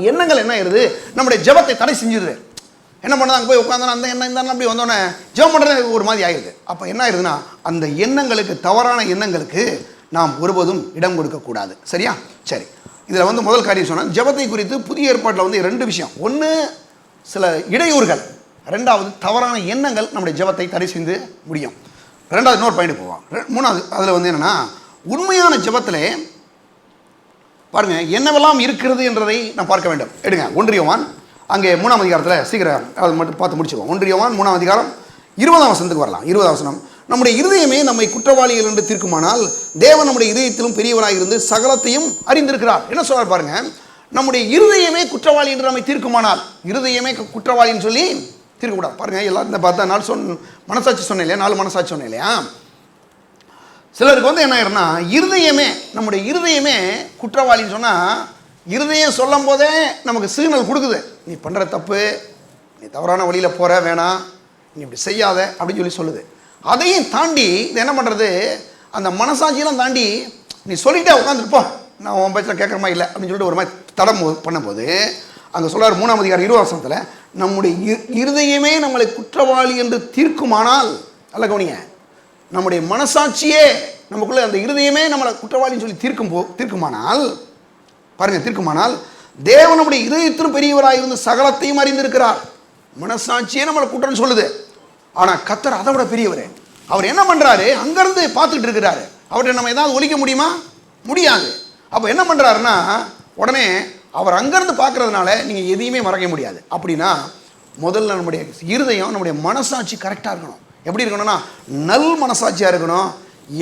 எண்ணங்கள் என்ன ஆயிருது, நம்முடைய ஜெபத்தை தடை செஞ்சிருது. என்ன பண்ணாங்க, போய் உட்காந்தோன்னா அந்த எண்ணம் இந்த அப்படி வந்தோடனே ஜெபம் பண்ணுறது ஒரு மாதிரி ஆயிடுது. அப்போ என்ன ஆயிருதுன்னா, அந்த எண்ணங்களுக்கு, தவறான எண்ணங்களுக்கு நாம் ஒருபோதும் இடம் கொடுக்கக்கூடாது சரியா. சரி, இதில் முதல் காரியம் சொன்னால், ஜெபத்தை குறித்து புதிய ஏற்பாட்டில் 2 விஷயம். ஒன்று சில இடையூறுகள், ரெண்டாவது தவறான எண்ணங்கள் நம்முடைய ஜெபத்தை தடை செய்து முடியும். ரெண்டாவது இன்னொரு பாயிண்ட் போவோம். மூணாவது அதில் என்னென்னா, உண்மையான ஜெபத்திலே பாருங்கள் என்னவெல்லாம் இருக்கிறது என்றதை நாம் பார்க்க வேண்டும். எடுங்க 1 யோவான், அங்கே 3ஆம் அதிகாரத்தில் சீக்கிரம் அதை மட்டும் பார்த்து முடிச்சுக்குவோம். 1 யோவான் 3ஆம் அதிகாரம் 20ஆம் வசனத்துக்கு வரலாம். 20ஆம் வசனம், நம்முடைய இருதயமே நம்மை குற்றவாளிகள் என்று தீர்க்குமானால் தேவன் நம்முடைய இருதயத்திலும் பெரியவராக இருந்து சகலத்தையும் அறிந்திருக்கிறார். என்ன சொல்றார் பாருங்க, நம்முடைய இருதயமே குற்றவாளி என்று நம்மை தீர்க்குமானால், இருதயமே குற்றவாளின்னு சொல்லி தீர்க்கக்கூடாது. பாருங்க எல்லாரும் இந்த பார்த்தா மனசாட்சி சொன்னேன் இல்லையா, 4 மனசாட்சி சொன்னேன் இல்லையா. சிலருக்கு என்ன ஆயிருன்னா, நம்முடைய இருதயமே குற்றவாளின்னு சொன்னால், இருதயம் சொல்லும் போதே நமக்கு சிக்னல் கொடுக்குது, நீ பண்ணுற தப்பு, நீ தவறான வழியில் போகிற, வேணாம், நீ இப்படி செய்யாத அப்படின்னு சொல்லி சொல்லுது. அதையும் தாண்டி இது என்ன பண்ணுறது, அந்த மனசாட்சியெல்லாம் தாண்டி நீ சொல்லிட்டே உட்காந்துருப்போ, நான் உன் பேச்சில் கேட்குறமா இல்லை அப்படின்னு சொல்லிட்டு ஒரு மாதிரி தடம் பண்ணும்போது, அங்கே சொல்கிறார் 3ஆம் அதிகாரம் 20ஆம் வசனத்தில், நம்முடைய இருதயமே நம்மளை குற்றவாளி என்று தீர்க்குமானால், அல்ல கவனிங்க, நம்முடைய மனசாட்சியே நமக்குள்ளே அந்த இருதயமே நம்மளை குற்றவாளின்னு சொல்லி தீர்க்குமானால் பாருங்கள், தீர்க்குமானால் தேவன் நம்முடைய இதயத்திலும் பெரியவராக இருந்து சகலத்தையும் அறிந்திருக்கிறார். மனசாட்சியே நம்மளை குற்றம்னு சொல்லுது, ஆனால் கர்த்தர் அதை விட பெரியவர். அவர் என்ன பண்ணுறாரு, அங்கேருந்து பார்த்துக்கிட்டு இருக்கிறாரு, அவர்கிட்ட நம்ம ஏதாவது ஒழிக்க முடியுமா, முடியாது. அப்போ என்ன பண்ணுறாருன்னா, உடனே அவர் அங்கேருந்து பார்க்குறதுனால நீங்கள் எதையுமே மறக்க முடியாது. அப்படின்னா முதல்ல நம்முடைய இருதயம், நம்முடைய மனசாட்சி கரெக்டாக இருக்கணும். எப்படி இருக்கணும்னா, நல் மனசாட்சியாக இருக்கணும்.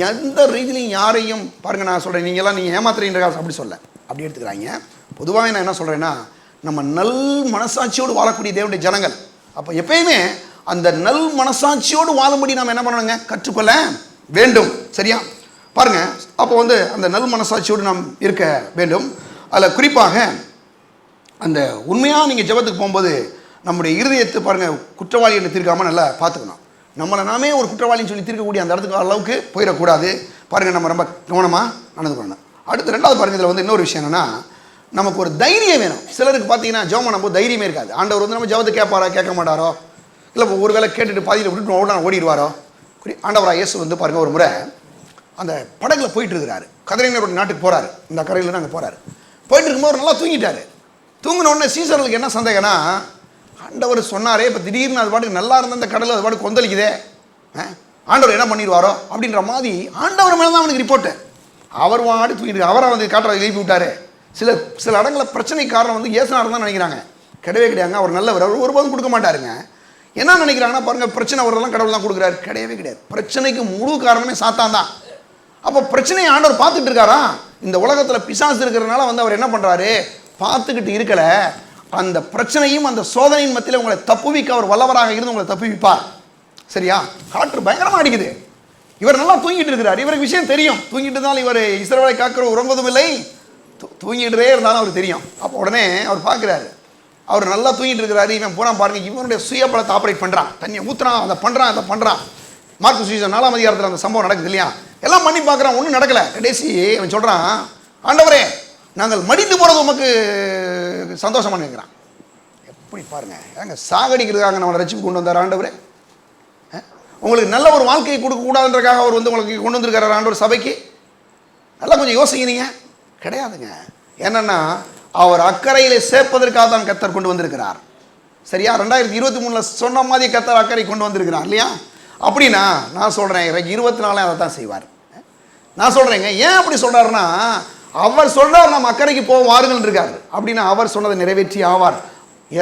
எந்த ரீதியிலையும் யாரையும் பாருங்கள், நான் சொல்கிறேன், நீங்கள் ஏமாத்துறீங்க அப்படி அப்படி எடுத்துக்கிறாங்க. பொதுவாக நான் என்ன சொல்கிறேன்னா, நம்ம நல் மனசாட்சியோடு வாழக்கூடிய தேவனுடைய ஜனங்கள். அப்போ எப்பயுமே அந்த நல் மனசாட்சியோடு வாழும்படி நாம் என்ன பண்ணணுங்க, கற்றுக்கொள்ள வேண்டும் சரியா. பாருங்க, அப்போ அந்த நல் மனசாட்சியோடு நாம் இருக்க வேண்டும். அதில் குறிப்பாக அந்த உண்மையாக நீங்கள் ஜெபத்துக்கு போகும்போது நம்முடைய இருதயத்தை பாருங்கள், குற்றவாளி என்று தீர்க்காமல் நல்லா பார்த்துக்கணும். நம்மளை நாமே ஒரு குற்றவாளின்னு சொல்லி தீர்க்கக்கூடிய அந்த இடத்துக்கு அளவுக்கு போயிடக்கூடாது. பாருங்கள், நம்ம ரொம்ப கவனமாக நடந்துக்கணும். அடுத்து 2வது பாருங்கள், இதில் இன்னொரு விஷயம் என்னென்னா, நமக்கு ஒரு தைரியம் வேணும். சிலருக்கு பார்த்தீங்கன்னா ஜெபம் பண்ணும்போது தைரியமே இருக்காது. ஆண்டவர் நம்ம ஜெபத்தை கேட்பாரோ கேட்க மாட்டாரோ, இல்லை ஒருவேளை கேட்டுட்டு பாதியில் விட்டுட்டு ஓடிடுவாரோ? ஆண்டவராக இயேசு வந்து பாருங்கள், ஒரு முறை அந்த படகுல போயிட்டு இருக்கிறாரு, கதிரையினருடைய நாட்டுக்கு போகிறாரு, இந்த கரையில் நாங்கள் போகிறாரு. போயிட்டு இருக்கும்போது நல்லா தூங்கிட்டாரு. தூங்கின உடனே சீசர்களுக்கு என்ன சந்தேகம்னா, ஆண்டவர் சொன்னாரே, இப்போ திடீர்னு அது பாட்டுக்கு நல்லா இருந்த அந்த கடல் அது பாட்டுக்கு கொந்தளிக்குதே, ஆண்டவர் என்ன பண்ணிடுவாரோ அப்படின்ற மாதிரி ஆண்டவர் மேலே தான் அவனுக்கு ரிப்போர்ட்டு. அவர் வாடி தூங்கிட்டு அவரை வந்து காட்டுறதை எழுப்பி விட்டாரு. சில இடங்களில் பிரச்சனை காரணம் வந்து இயேசுநாதர் தான் நினைக்கிறாங்க. கிடையவே கிடையாதுங்க. அவர் நல்லவர், அவர் ஒருபோதும் கொடுக்க மாட்டாருங்க. என்ன நினைக்கிறாங்கன்னா பாருங்கள், பிரச்சனை வரலாம் கடவுள் தான் கொடுக்குறாரு. கிடையவே கிடையாது. பிரச்சனைக்கு முழு காரணமே சாத்தான் தான். அப்போ பிரச்சனையை ஆண்டவர் பார்த்துட்டு இருக்காரா? இந்த உலகத்தில் பிசாசு இருக்கிறதுனால வந்து அவர் என்ன பண்ணுறாரு, பார்த்துக்கிட்டு இருக்கல, அந்த பிரச்சனையும் அந்த சோதனையின் மத்தியில் உங்களை தப்புவிக்க அவர் வல்லவராக இருந்து உங்களை தப்புவிப்பார். சரியா? காற்று பயங்கரமாக அடிக்குது, இவர் நல்லா தூங்கிட்டு இருக்கிறார், இவருக்கு விஷயம் தெரியும். தூங்கிட்டு இருந்தாலும் இவர் இஸ்ரவேலை காக்கிற உறங்குவதும் இல்லை, தூங்கிட்டே இருந்தாலும் அவர் தெரியும். அப்போ உடனே அவர் பார்க்குறாரு, அவர் நல்லா தூங்கிட்டு இருக்கிறாரு. இவன் பூரா பாருங்க, இவனுடைய சுயபலத்தை ஆப்ரேட் பண்ணுறான், தண்ணியை ஊற்றுறான், அதை பண்ணுறான், அதை பண்ணுறான். மார்க்கு சுவிசேஷம் 4ஆம் அதிகாரத்தில் அந்த சம்பவம் நடக்குது இல்லையா? எல்லாம் பண்ணி பார்க்குறான், ஒன்றும் நடக்கலை. கடைசி அவன் சொல்கிறான், ஆண்டவரே நாங்கள் மடிந்து போகிறது உமக்கு சந்தோஷமாக நினைக்கிறான். எப்படி பாருங்க, ஏங்க சாகடிக்கிறதுக்காக நம்மளை ரட்சிப்பு கொண்டு வந்தார் ஆண்டவரே? உங்களுக்கு நல்ல ஒரு வாழ்க்கையை கொடுக்கக்கூடாதுன்றக்காக அவர் வந்து உங்களுக்கு கொண்டு வந்திருக்கிறார் ஆண்டவர் சபைக்கு? நல்லா கொஞ்சம் யோசிக்கிறீங்க. கிடையாதுங்க. என்னன்னா அவர் அக்கறையிலே சேர்ப்பதற்காக தான் கர்த்தர் கொண்டு வந்திருக்கிறார். சரியா? 2023 சொன்ன மாதிரி கர்த்தர் அக்கறை கொண்டு வந்திருக்கிறார் இல்லையா? அப்படின்னா நான் சொல்கிறேன், 24 அதை தான் செய்வார். நான் சொல்கிறேங்க, ஏன் அப்படி சொல்கிறாருன்னா, அவர் சொல்கிறார் நம்ம அக்கறைக்கு போவோம் வாருங்கள் இருக்கார். அப்படின்னா அவர் சொன்னதை நிறைவேற்றி ஆவார்.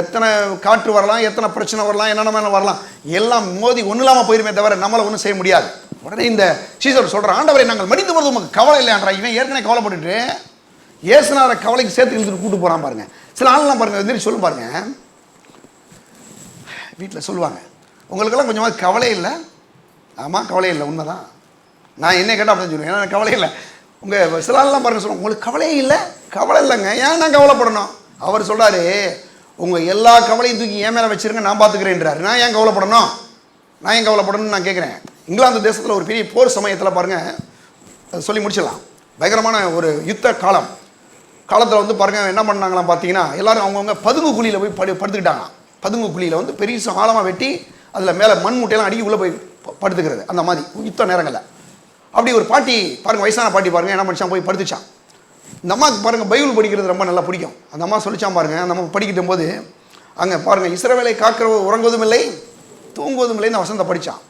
எத்தனை காற்று வரலாம், எத்தனை பிரச்சனை வரலாம், என்னென்ன வரலாம், எல்லாம் மோதி ஒன்றும் இல்லாமல் போயிருமே தவிர நம்மளை ஒன்றும் செய்ய முடியாது. உடனே இந்த சீசர் சொல்கிறார், ஆண்டவரை நாங்கள் மடிந்து போகிறது உங்களுக்கு கவலை இல்லையான்றா. இவன் ஏற்கனவே கவலைப்பட்டுட்டு இயேசுநாதரை கவலைக்கு சேர்த்து இழுத்துட்டு கூட்டு போகிறான் பாருங்க. சில ஆள்லாம் பாருங்க எதிர்த்து சொல்லும் பாருங்க, வீட்டில் சொல்லுவாங்க, உங்களுக்கெல்லாம் கொஞ்சமாக கவலை இல்லை. ஆமாம், கவலை இல்லை, உண்மைதான். நான் என்ன கேட்டால் அப்படின்னு சொல்லுவேன், ஏன்னா கவலை இல்லை. உங்கள் சில ஆள்லாம் பாருங்க சொல்லுவாங்க, உங்களுக்கு கவலையே இல்லை. கவலை இல்லைங்க, ஏன் நான் கவலைப்படணும்? அவர் சொல்கிறாரு, உங்கள் எல்லா கவலையும் தூக்கி என் மேலே வச்சுருங்க, நான் பார்த்துக்கிறேன்றாரு. நான் ஏன் கவலைப்படணும்? நான் ஏன் கவலைப்படணும்னு நான் கேட்குறேன். இங்கிலாந்து தேசத்தில் ஒரு பெரிய போர் சமயத்தில் பாருங்கள், சொல்லி முடிச்சிடலாம், பயங்கரமான ஒரு யுத்த காலத்தில் வந்து பாருங்கள் என்ன பண்ணாங்களாம் பார்த்தீங்கன்னா, எல்லோரும் அவங்கவுங்க பதுங்கு குழியில் போய் படுத்துக்கிட்டாங்க. பதுங்கு குழியில் வந்து பெரிய ஆழமாக வெட்டி அதில் மேலே மண் மூட்டையெல்லாம் அடிக்கி உள்ளே போய் படுத்துக்கிறது. அந்த மாதிரி யுத்த நேரங்களில் அப்படி ஒரு பாட்டி பாருங்கள், வயசான பாட்டி பாருங்கள் என்ன பண்ணிச்சான், போய் படுத்துச்சான். இந்த அம்மாவுக்கு பாருங்கள் பைபிள் படிக்கிறது ரொம்ப நல்லா பிடிக்கும். அந்த அம்மா சொல்லிச்சான் பாருங்கள், அந்த அம்மா படிக்கிட்டும் போது அங்கே பாருங்கள், இஸ்ரவேலை காக்கிற உறங்குவதும் இல்லை தூங்குவதும் இல்லைன்னு வசனத்தை படித்தான்.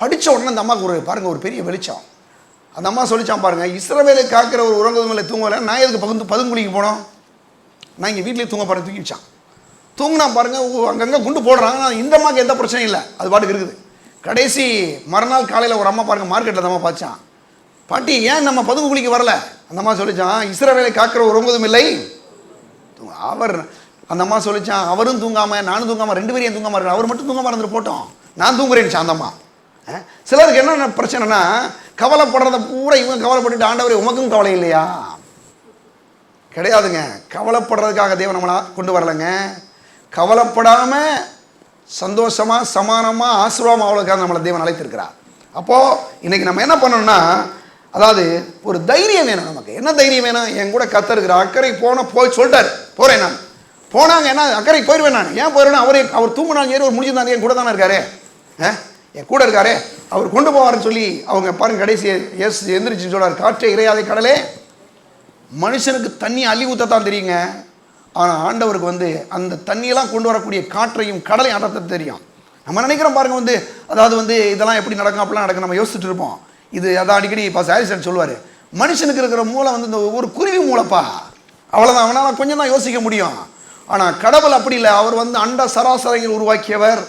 படித்த உடனே அந்த அம்மாவுக்கு ஒரு பாருங்கள் ஒரு பெரிய வெளிச்சம். அந்த அம்மா சொல்லிச்சான் பாருங்கள், இஸ்ரவேலை காக்கிற ஒரு உறங்குவதும் இல்லை தூங்கலை, நான் எதுக்கு பதுங்குழிக்கு போனோம், நான் இங்கே வீட்லேயே தூங்க பாருங்க. தூக்கி வச்சான். தூங்கினா பாருங்கள், அங்கங்கே குண்டு போடுறாங்க. இந்த அம்மாவுக்கு எந்த பிரச்சனையும் இல்லை, அது பாட்டுக்கு இருக்குது. கடைசி மறுநாள் காலையில் ஒரு அம்மா பாருங்கள் மார்க்கெட்டில் அந்த அம்மா பார்த்தான், பாட்டி ஏன் நம்ம பதுங்கு குழிக்கு வரல? அந்த அம்மா சொல்லிச்சான், இஸ்ரவேலை காக்கிற உறங்குவதும் இல்லை. அவர் அந்த அம்மா சொல்லிச்சான், அவரும் தூங்காமல் நானும் தூங்காமல் 2 பேரையும் தூங்காமல் இருக்கு, அவர் மட்டும் தூங்காமல் இருந்துட்டு போட்டோம், நான் தூங்குறேன்னுச்சு அந்த அம்மா. சிலருக்கு என்ன பிரச்சனைனா, கவலைப்படுறத பூரா இவங்க கவலைப்பட்டுட்டு, ஆண்டவரே உமக்கும் கவலை இல்லையா? கிடையாதுங்க. கவலைப்படுறதுக்காக தேவன் நம்மளை கொண்டு வரலைங்க. கவலைப்படாமல் சந்தோஷமாக சமானமாக ஆசீர்வாதமாக அவ்வளோக்காக நம்மளை தேவன் அழைத்திருக்கிறார். அப்போது இன்றைக்கி நம்ம என்ன பண்ணணும்னா, அதாவது ஒரு தைரியம் வேணும். நமக்கு என்ன தைரியம் வேணும்? என் கூட கர்த்தர் அக்கறை போய் சொல்லிட்டார், போகிறேன் நான். போனாங்க, என்ன அக்கறைக்கு போயிடுவேன் நான். ஏன் போயிடுவேன்? அவர் தூங்கினாலும் ஏறி ஒரு முடிஞ்சிருந்தாங்க, என் கூட தானே இருக்காரு, என் கூட இருக்காரு, அவர் கொண்டு போவார்னு சொல்லி அவங்க பாருங்க கடைசி எந்திரிச்சு சொல்றார், காற்றே இறையாதை கடலே. மனுஷனுக்கு தண்ணி அள்ளி ஊற்றத்தான் தெரியுங்க, ஆனால் ஆண்டவருக்கு வந்து அந்த தண்ணியெல்லாம் கொண்டு வரக்கூடிய காற்றையும் கடலையும் அடத்த தெரியும். நம்ம நினைக்கிறோம் பாருங்க வந்து, அதாவது வந்து இதெல்லாம் எப்படி நடக்கும் அப்படிலாம் நடக்கும் நம்ம யோசிச்சுட்டு இருப்போம். இது அதான் அடிக்கடி பாஸ் ஹாரிசன் சொல்லுவார், மனுஷனுக்கு இருக்கிற மூளை வந்து இந்த ஒரு குருவி மூளைப்பா, அவ்வளோதான், அவனால் கொஞ்சம் தான் யோசிக்க முடியும். ஆனால் கடவுள் அப்படி இல்லை, அவர் வந்து அண்ட சராசரிகள் உருவாக்கியவர்.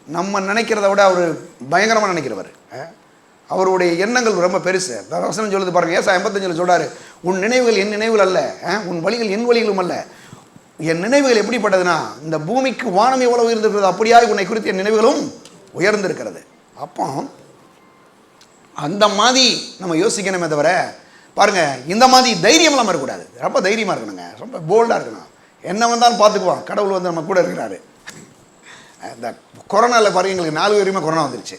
நம்ம நினைக்கிறத விட அவர் பயங்கரமாக நினைக்கிறவர். அவருடைய எண்ணங்கள் ரொம்ப பெருசு. வசனம் சொல்லுது பாருங்க, ஏசாயா 55 சொல்றாரு, உன் நினைவுகள் என் நினைவுகள் அல்ல, உன் வழிகள் என் வழிகளும் அல்ல. என் நினைவுகள் எப்படிப்பட்டதுன்னா, இந்த பூமிக்கு வானம் எவ்வளவு உயர்ந்திருக்கிறது அப்படியாக உன்னை குறித்து என் நினைவுகளும் உயர்ந்திருக்கிறது. அப்போ அந்த மாதிரி நம்ம யோசிக்கணுமே தவிர பாருங்க, இந்த மாதிரி தைரியமெல்லாம் இருக்கக்கூடாது. ரொம்ப தைரியமாக இருக்கணுங்க, ரொம்ப போல்டாக இருக்கணும். என்ன வந்தாலும் பார்த்துக்குவான், கடவுள் வந்து நம்ம கூட இருக்கிறாரு. இந்த கொரோனாவில் பாருங்க, எங்களுக்கு 4 பேருமே கொரோனா வந்துருச்சு.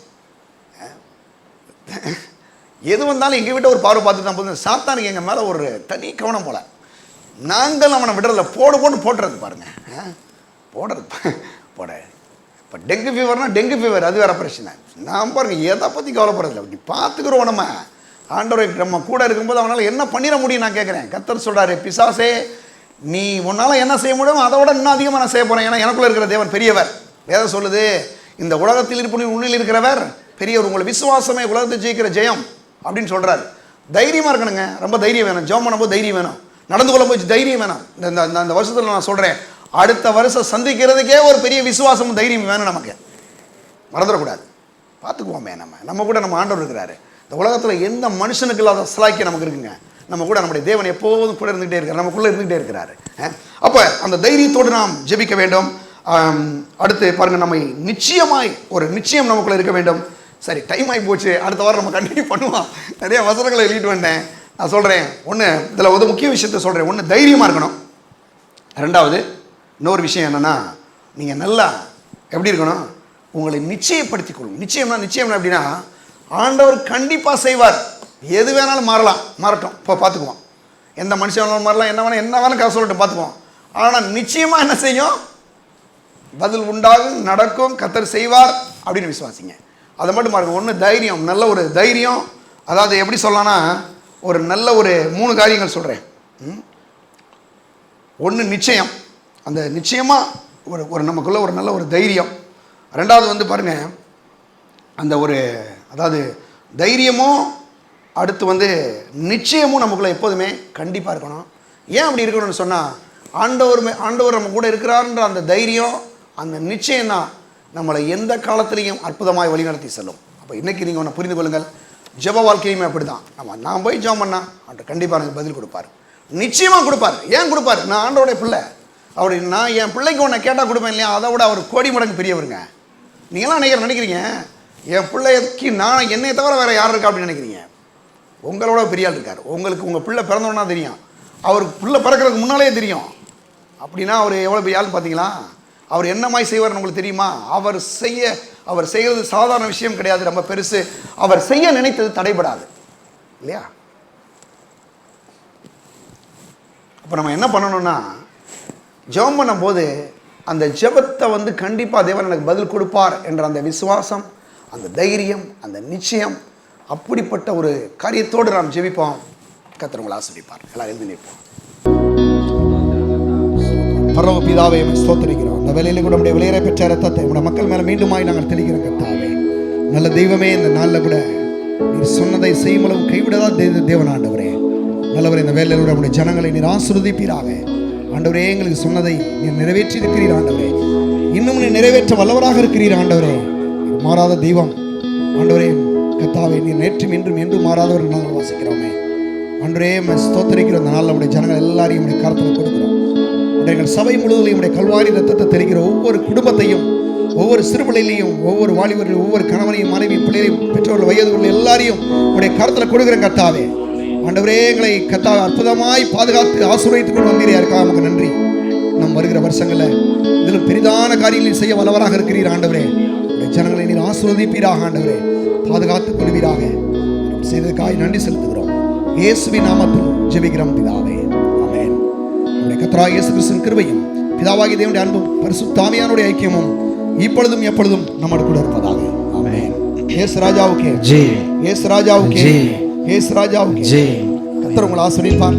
எது வந்தாலும் எங்கள் வீட்டை ஒரு பார்வை பார்த்து தான் போதும். சாத்தானுக்கு எங்கள் மேலே ஒரு தனி கவனம் போல. நாங்கள் அவனை விடுறதில்ல, போட்டு போட்டுறது பாருங்க, போடுறது போட. இப்போ டெங்கு ஃபீவர்னா டெங்கு ஃபீவர், அது வேற பிரச்சனை. நான் பாருங்க எதை பற்றி கவலைப்படுறதில்ல, அப்படி பார்த்துக்கிறோம். நம்ம ஆண்டவரை நம்ம கூட இருக்கும்போது அவனால் என்ன பண்ணிட முடியும் நான் கேட்குறேன். கர்த்தர் சொல்கிறாரு, பிசாசே நீ உன்னால் என்ன செய்ய முடியும் அதை விட இன்னும் அதிகமாக நான் செய்ய போகிறேன். ஏன்னா எனக்குள்ளே இருக்கிற தேவன் பெரியவர். வேதம் சொல்லுது, இந்த உலகத்தில் இருப்பு உன்னில் இருக்கிறவர் பெரியவர், உங்களை விசுவாசமே உலகத்தை ஜெயிக்கிற ஜெயம் அப்படின்னு சொல்கிறாரு. தைரியமாக இருக்கணுங்க, ரொம்ப தைரியம் வேணும். ஜெபம் பண்ணும்போது தைரியம் வேணும், நடந்து கொள்ள போய் தைரியம் வேணும். இந்த வருஷத்தில் நான் சொல்கிறேன், அடுத்த வருஷம் சந்திக்கிறதுக்கே ஒரு பெரிய விசுவாசமும் தைரியம் வேணும். நமக்கு மறந்துடக்கூடாது, பார்த்துக்குவோமே. நம்ம கூட நம்ம ஆண்டவர் இருக்கிறாரு. இந்த உலகத்தில் எந்த மனுஷனுக்கு இல்லாத சலாக்கியம் நமக்கு இருக்குங்க. நம்ம கூட நம்முடைய தேவன் எப்போதும் கூட இருந்துகிட்டே இருக்கார், நமக்குள்ளே இருந்துகிட்டே இருக்கிறாரு. அப்போ அந்த தைரியத்தோடு நாம் ஜெபிக்க வேண்டும். அடுத்து பாருங்கள், நம்ம நிச்சயமாய் ஒரு நிச்சயம் நமக்குள்ளே இருக்க வேண்டும். சரி, டைம் ஆகி போச்சு, அடுத்த வாரம் நம்ம கண்டினியூ பண்ணுவோம். நிறைய வசனங்களை எழுதிட்டு வந்தேன். நான் சொல்கிறேன், ஒன்று இதில் ஒரு முக்கிய விஷயத்த சொல்கிறேன். ஒன்று தைரியமாக இருக்கணும். ரெண்டாவது இன்னொரு விஷயம் என்னென்னா, நீங்கள் நல்லா எப்படி இருக்கணும், உங்களை நிச்சயப்படுத்திக் கொள்ளும். நிச்சயம்னா எப்படின்னா, ஆண்டவர் கண்டிப்பாக செய்வார். எது வேணாலும் மாறட்டும், இப்போ பார்த்துக்குவோம். எந்த மனுஷன் வேணாலும் மாறலாம், என்ன வேணாலும் கதை சொல்லட்டும், பார்த்துக்குவோம். ஆனால் நிச்சயமாக என்ன செய்யும், பதில் உண்டாகும், நடக்கும், கர்த்தர் செய்வார் அப்படின்னு விசுவாசிங்க. அதை மட்டும் பாருங்க. ஒன்று தைரியம், நல்ல ஒரு தைரியம். அதாவது எப்படி சொல்லலாம்னா, ஒரு நல்ல ஒரு 3 காரியங்கள் சொல்கிறேன். ஒன்று நிச்சயம், அந்த நிச்சயமாக ஒரு நமக்குள்ள ஒரு நல்ல ஒரு தைரியம். ரெண்டாவது வந்து பாருங்கள், அந்த ஒரு அதாவது தைரியமும் அடுத்து வந்து நிச்சயமும் நமக்குள்ளே எப்போதுமே கண்டிப்பாக இருக்கணும். ஏன் அப்படி இருக்கணும்னு சொன்னால், ஆண்டவர் நம்ம கூட இருக்கிறார்ன்ற அந்த தைரியம், அந்த நிச்சயம் தான் நம்மளை எந்த காலத்திலையும் அற்புதமாய் வழிநடத்தி செல்லும். அப்போ இன்றைக்கி நீங்கள் ஒன்று புரிந்து கொள்ளுங்கள், ஜெப வாழ்க்கையுமே அப்படி தான். நான் போய் ஜெபம் பண்ணால் ஆண்டவர் கண்டிப்பாக எனக்கு பதில் கொடுப்பார், நிச்சயமாக கொடுப்பார். ஏன் கொடுப்பார், நான் ஆண்டவருடைய பிள்ளை. நான் என் பிள்ளைக்கு ஒன்று கேட்டால் கொடுப்பேன் இல்லையா, அதை விட அவர் கோடி மடங்கு பெரியவருங்க. நீங்களாம் நினைக்கிறீங்க என் பிள்ளைக்கு நான் என்னை தவிர வேறு யார் இருக்கா அப்படின்னு நினைக்கிறீங்க. உங்களோட பெரிய ஆள் இருக்கார். உங்களுக்கு உங்கள் பிள்ளை பிறந்தோன்னா தெரியும், அவருக்கு பிள்ளை பிறக்கிறதுக்கு முன்னாலே தெரியும். அப்படின்னா அவர் எவ்வளோ பெரிய ஆள்னு பார்த்தீங்களா? அவர் என்ன மாதிரி செய்வார்னு உங்களுக்கு தெரியுமா? அவர் செய்கிறது சாதாரண விஷயம் கிடையாது, ரொம்ப பெருசு. அவர் செய்ய நினைத்தது தடைபடாது இல்லையா? அப்போ நம்ம என்ன பண்ணணும்னா, ஜெபம் பண்ணும்போது அந்த ஜெபத்தை வந்து கண்டிப்பாக தேவன் எனக்கு பதில் கொடுப்பார் என்ற அந்த விசுவாசம், அந்த தைரியம், அந்த நிச்சயம், அப்படிப்பட்ட ஒரு காரியத்தோடு நாம் ஜெபிப்போம். கர்த்தர் உங்களை ஆசீர்வதிப்பார். எல்லாம் எழுதி நிற்போம். பரலோக பிதாவே, ஸ்தோத்திரிக்கிறோம். அந்த வேலையில கூட நம்முடைய விலையேற பெற்ற ரத்தத்தை நம்முடைய மக்கள் மேலே மீண்டுமாய் நாங்கள் தெளிக்கிறோம். கர்த்தாவே, நல்ல தெய்வமே, இந்த நாளில் கூட நீர் சொன்னதை செய்யும் அளவு கைவிடதா தேவன் ஆண்டவரே. நல்லவரே, இந்த வேலையில் நம்முடைய ஜனங்களை நீர் ஆசீர்வதிப்பீராக. ஆண்டவரே, எங்களுக்கு சொன்னதை நீர் நிறைவேற்றி இருக்கிறீர் ஆண்டவரே. இன்னும் நீர் நிறைவேற்ற வல்லவராக இருக்கிறீர் ஆண்டவரே. மாறாத தெய்வம் ஆண்டவரே. கர்த்தாவே, நீர் நேற்றும் இன்றும் என்றும் மாறாதவர் நாங்கள் வாசிக்கிறோமே ஆண்டவரே. ஸ்தோத்திரிக்கிற இந்த நாளில் நம்முடைய ஜனங்கள் எல்லாரையும் நம்முடைய கருத்தில் கொடுக்கிறோம். எங்கள் சபை முழுவதும் நம்முடைய கல்வாரி ரத்தத்தை தெளிக்கிற ஒவ்வொரு குடும்பத்தையும், ஒவ்வொரு சிறுபிள்ளையிலையும், ஒவ்வொரு வாலிபரையும், ஒவ்வொரு கணவனையும், மனைவியும், பிள்ளைகளையும், பெற்றோர்கள், வயதுகள் எல்லாரையும் உடைய கருத்தில் கொடுக்குற கர்த்தாவே. ஆண்டவரே, எங்களை கர்த்தாவே அற்புதமாய் பாதுகாத்து ஆசீர்வதித்துக் கொண்டு வந்தீரே, அதுக்காக நமக்கு நன்றி. நம் வருகிற வருஷங்களில் இதிலும் பெரிதான காரியங்களை செய்ய வல்லவராக இருக்கிறீர் ஆண்டவரே. உடைய ஜனங்களை நீர் ஆசீர்வதிப்பீராக ஆண்டவரே, பாதுகாத்துக் கொள்வீராக. செய்ததுக்காய் நன்றி செலுத்துகிறோம். இயேசுவின் நாமத்தில் ஜெபிக்கிறோம் பிதாவே, ஆமென். நம்முடைய கர்த்தராகிய இயேசு கிறிஸ்துவின் கிருபையும், பிதாவாகிய தேவனுடைய அன்பும், பரிசுத்த ஆவியானவருடைய ஐக்கியமும் இப்பொழுதும் எப்பொழுதும் நம்மோடு கூட இருப்பதாக. ஆமென். இயேசு ராஜாவுக்கே ஜெய், இயேசு ராஜாவுக்கே ஜெய், இயேசு ராஜாவுக்கே ஜெய். கர்த்தர் உங்களை ஆசீர்வதிப்பார்.